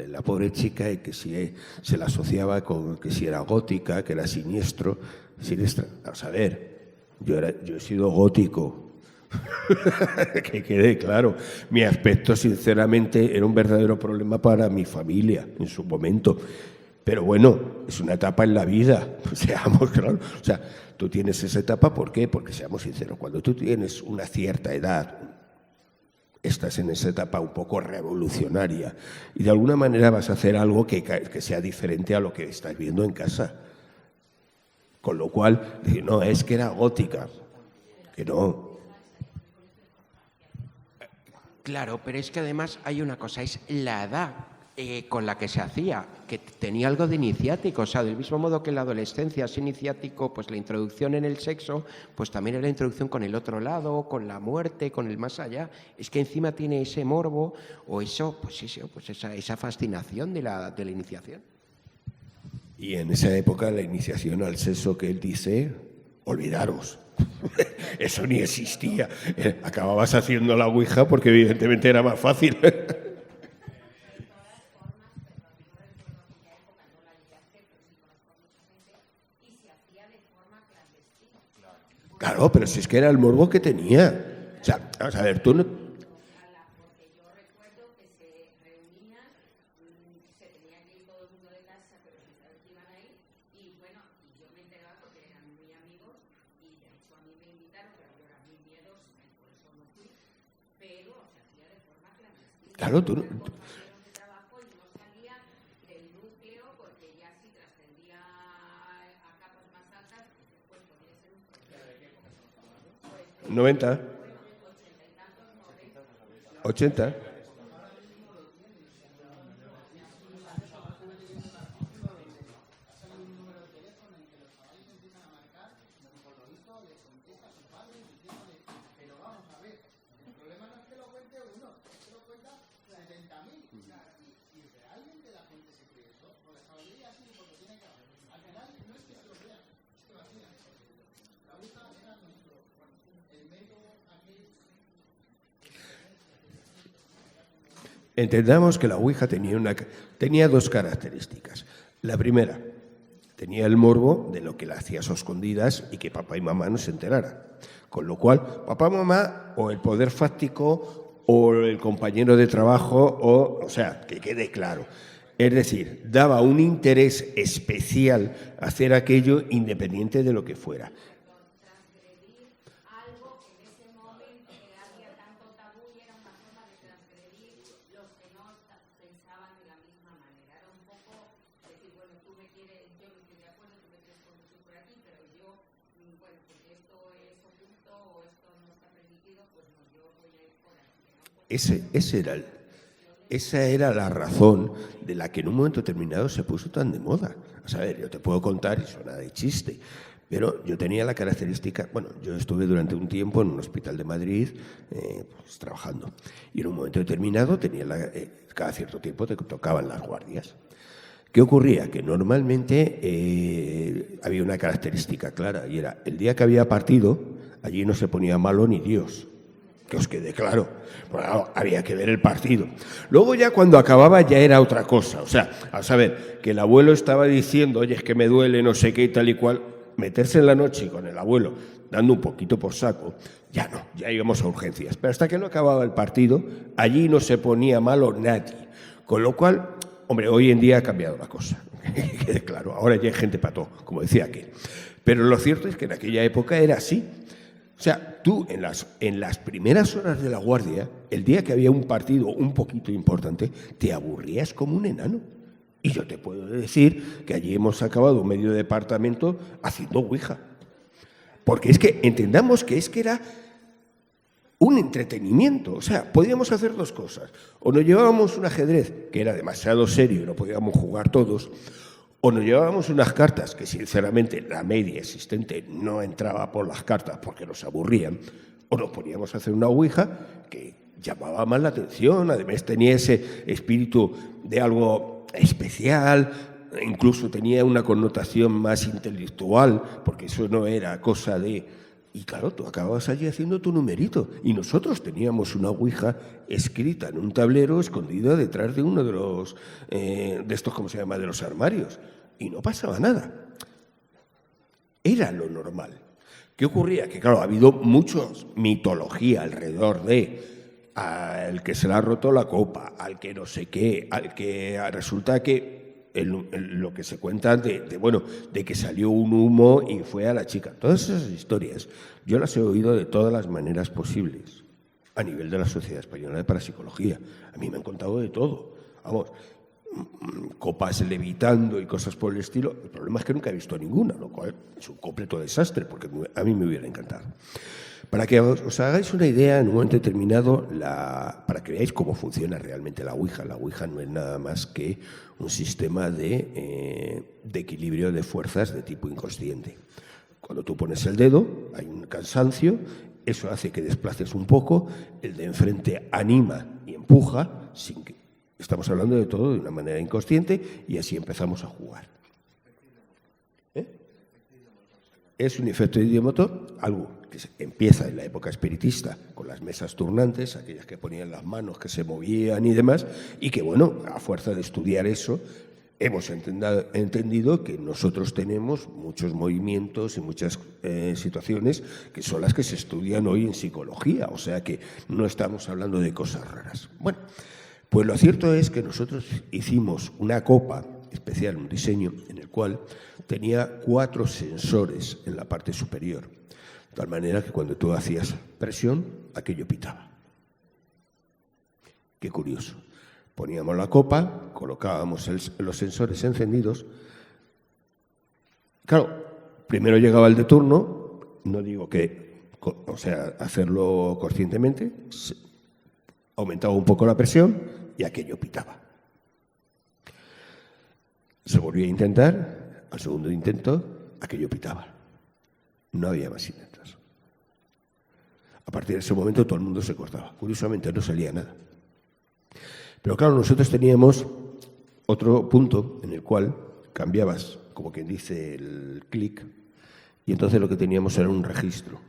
la pobre chica, que si se la asociaba con que si era gótica, que era siniestra. Vamos a ver, yo he sido gótico. Que quede claro, mi aspecto sinceramente era un verdadero problema para mi familia en su momento, pero bueno, es una etapa en la vida, seamos claros, o sea, tú tienes esa etapa, ¿por qué? Porque seamos sinceros, cuando tú tienes una cierta edad, estás en esa etapa un poco revolucionaria y de alguna manera vas a hacer algo que sea diferente a lo que estás viendo en casa, con lo cual, no, es que era gótica, que no. Claro, pero es que además hay una cosa, es la edad con la que se hacía, que tenía algo de iniciático, o sea, del mismo modo que en la adolescencia es iniciático, pues la introducción en el sexo, pues también es la introducción con el otro lado, con la muerte, con el más allá, es que encima tiene ese morbo o eso, pues eso, pues esa fascinación de la iniciación. Y en esa época la iniciación al sexo que él dice, olvidaros. Eso ni existía. Acababas haciendo la ouija porque evidentemente era más fácil. Claro, pero si es que era el morbo que tenía. O sea, vamos a ver, tú no... Claro, tú no... ¿90? ¿80? Entendamos que la ouija tenía dos características. La primera, tenía el morbo de lo que le hacías a escondidas y que papá y mamá no se enteraran. Con lo cual, papá, mamá, o el poder fáctico, o el compañero de trabajo, o sea, que quede claro. Es decir, daba un interés especial a hacer aquello independiente de lo que fuera. Esa era la razón de la que en un momento determinado se puso tan de moda. O sea, a ver, yo te puedo contar, y suena de chiste, pero yo tenía la característica, bueno, yo estuve durante un tiempo en un hospital de Madrid pues, trabajando, y en un momento determinado tenía cada cierto tiempo te tocaban las guardias. ¿Qué ocurría? Que normalmente había una característica clara y era el día que había partido, allí no se ponía malo ni Dios. Que os quede claro. Bueno, había que ver el partido. Luego ya cuando acababa ya era otra cosa. O sea, a saber, que el abuelo estaba diciendo, oye, es que me duele, no sé qué y tal y cual, meterse en la noche con el abuelo dando un poquito por saco, ya no, ya íbamos a urgencias. Pero hasta que no acababa el partido, allí no se ponía malo nadie. Con lo cual, hombre, hoy en día ha cambiado la cosa. Que quede claro, ahora ya hay gente para todo, como decía aquel. Pero lo cierto es que en aquella época era así. O sea, tú en las primeras horas de la guardia, el día que había un partido un poquito importante, te aburrías como un enano. Y yo te puedo decir que allí hemos acabado medio departamento haciendo ouija. Porque es que entendamos que era un entretenimiento. O sea, podíamos hacer dos cosas. O nos llevábamos un ajedrez, que era demasiado serio y no podíamos jugar todos, o nos llevábamos unas cartas que, sinceramente, la media existente no entraba por las cartas porque nos aburrían, o nos poníamos a hacer una ouija que llamaba más la atención, además tenía ese espíritu de algo especial, incluso tenía una connotación más intelectual, porque eso no era cosa de... Y claro, tú acababas allí haciendo tu numerito, y nosotros teníamos una ouija escrita en un tablero escondida detrás de uno de los, de estos, ¿cómo se llama?, de los armarios, y no pasaba nada. Era lo normal. ¿Qué ocurría? Que claro, ha habido mucha mitología alrededor de al que se le ha roto la copa, al que no sé qué, al que resulta que lo que se cuenta de que salió un humo y fue a la chica. Todas esas historias yo las he oído de todas las maneras posibles a nivel de la Sociedad Española de Parapsicología. A mí me han contado de todo. Vamos, copas levitando y cosas por el estilo. El problema es que nunca he visto ninguna, lo cual es un completo desastre, porque a mí me hubiera encantado. Para que os hagáis una idea, en un momento determinado, para que veáis cómo funciona realmente la ouija. La ouija no es nada más que un sistema de equilibrio de fuerzas de tipo inconsciente. Cuando tú pones el dedo, hay un cansancio, eso hace que desplaces un poco, el de enfrente anima y empuja, sin que estamos hablando de todo de una manera inconsciente, y así empezamos a jugar. Es un efecto idiomotor, algo que empieza en la época espiritista con las mesas turnantes, aquellas que ponían las manos, que se movían y demás, y que, bueno, a fuerza de estudiar eso, hemos entendido que nosotros tenemos muchos movimientos y muchas situaciones que son las que se estudian hoy en psicología, o sea que no estamos hablando de cosas raras. Bueno, pues lo cierto es que nosotros hicimos una copa especial, un diseño en el cual tenía 4 sensores en la parte superior, de tal manera que cuando tú hacías presión, aquello pitaba. Qué curioso. Poníamos la copa, colocábamos los sensores encendidos. Claro, primero llegaba el de turno, no digo que, o sea, hacerlo conscientemente, aumentaba un poco la presión y aquello pitaba. Se volvió a intentar, al segundo intento, aquello pitaba. No había más intentos. A partir de ese momento todo el mundo se cortaba. Curiosamente no salía nada. Pero claro, nosotros teníamos otro punto en el cual cambiabas, como quien dice, el clic, y entonces lo que teníamos era un registro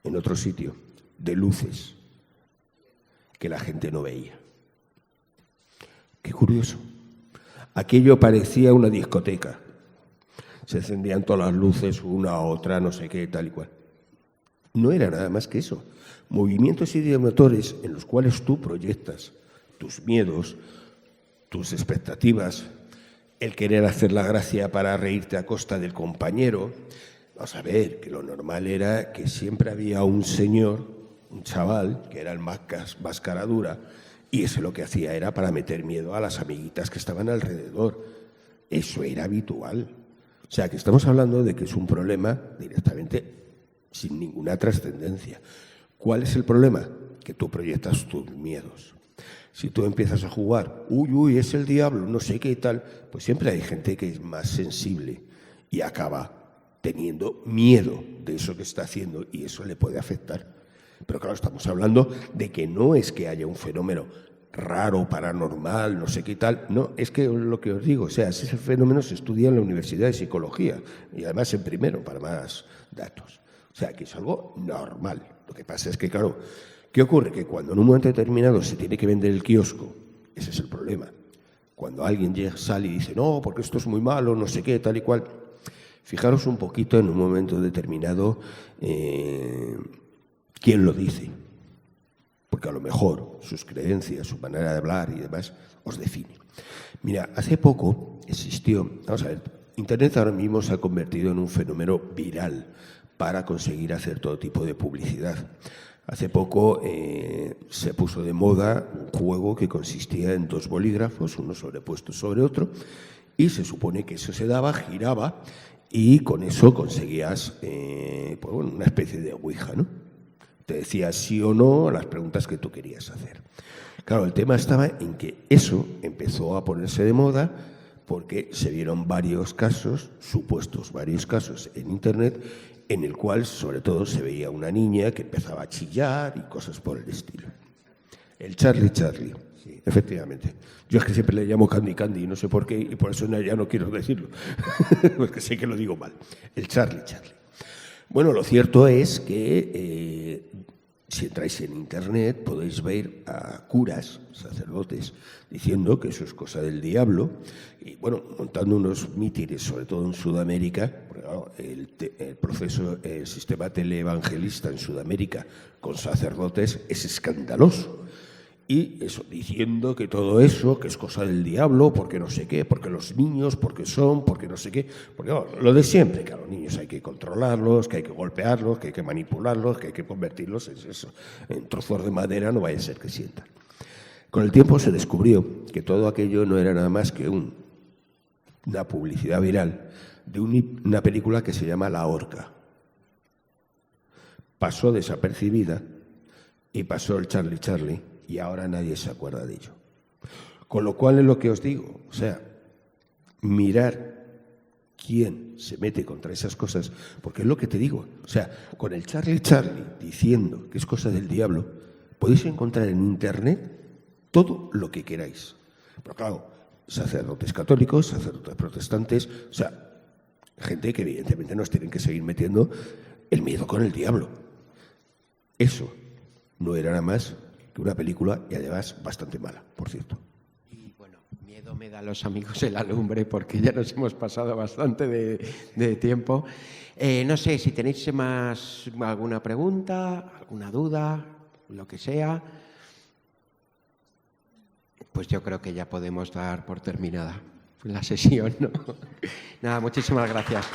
en otro sitio de luces que la gente no veía. Qué curioso. Aquello parecía una discoteca. Se encendían todas las luces, una a otra, no sé qué, tal y cual. No era nada más que eso. Movimientos ideomotores en los cuales tú proyectas tus miedos, tus expectativas, el querer hacer la gracia para reírte a costa del compañero. Vamos a ver, que lo normal era que siempre había un señor, un chaval, que era el más cara dura, y eso lo que hacía era para meter miedo a las amiguitas que estaban alrededor. Eso era habitual. O sea, que estamos hablando de que es un problema directamente sin ninguna trascendencia. ¿Cuál es el problema? Que tú proyectas tus miedos. Si tú empiezas a jugar, uy, es el diablo, no sé qué y tal, pues siempre hay gente que es más sensible y acaba teniendo miedo de eso que está haciendo y eso le puede afectar. Pero claro, estamos hablando de que no es que haya un fenómeno raro, paranormal, no sé qué tal. No, es que lo que os digo, o sea, ese fenómeno se estudia en la Universidad de Psicología y además en primero, para más datos. O sea, que es algo normal. Lo que pasa es que, claro, ¿qué ocurre? Que cuando en un momento determinado se tiene que vender el kiosco, ese es el problema. Cuando alguien sale y dice, no, porque esto es muy malo, no sé qué, tal y cual. Fijaros un poquito en un momento determinado quién lo dice. Porque a lo mejor sus creencias, su manera de hablar y demás os define. Mira, hace poco existió, vamos a ver, Internet ahora mismo se ha convertido en un fenómeno viral para conseguir hacer todo tipo de publicidad. Hace poco se puso de moda un juego que consistía en 2 bolígrafos, uno sobrepuesto sobre otro, y se supone que eso se daba, giraba, y con eso conseguías pues bueno, una especie de ouija, ¿no? Te decía sí o no a las preguntas que tú querías hacer. Claro, el tema estaba en que eso empezó a ponerse de moda porque se vieron varios casos, supuestos varios casos en Internet, en el cual sobre todo se veía una niña que empezaba a chillar y cosas por el estilo. El Charlie Charlie, sí, efectivamente. Yo es que siempre le llamo Candy Candy, no sé por qué, y por eso ya no quiero decirlo, porque sé que lo digo mal. El Charlie Charlie. Bueno, lo cierto es que si entráis en Internet podéis ver a curas, sacerdotes, diciendo que eso es cosa del diablo y, bueno, montando unos mítines, sobre todo en Sudamérica, porque claro, el sistema teleevangelista en Sudamérica con sacerdotes es escandaloso. Y eso, diciendo que todo eso, que es cosa del diablo, porque no sé qué, porque los niños, porque no sé qué, porque bueno, lo de siempre, que a los niños hay que controlarlos, que hay que golpearlos, que hay que manipularlos, que hay que convertirlos en trozos de madera, no vaya a ser que sientan. Con el tiempo se descubrió que todo aquello no era nada más que una publicidad viral de una película que se llama La Horca. Pasó desapercibida y pasó el Charlie Charlie, y ahora nadie se acuerda de ello. Con lo cual es lo que os digo, o sea, mirar quién se mete contra esas cosas, porque es lo que te digo, o sea, con el Charlie Charlie diciendo que es cosa del diablo, podéis encontrar en Internet todo lo que queráis. Pero claro, sacerdotes católicos, sacerdotes protestantes, o sea, gente que evidentemente nos tienen que seguir metiendo el miedo con el diablo. Eso no era nada más que una película y además bastante mala, por cierto. Y bueno, miedo me da a los amigos en la lumbre porque ya nos hemos pasado bastante de tiempo. No sé si tenéis alguna pregunta, alguna duda, lo que sea. Pues yo creo que ya podemos dar por terminada la sesión, ¿no? Nada, muchísimas gracias.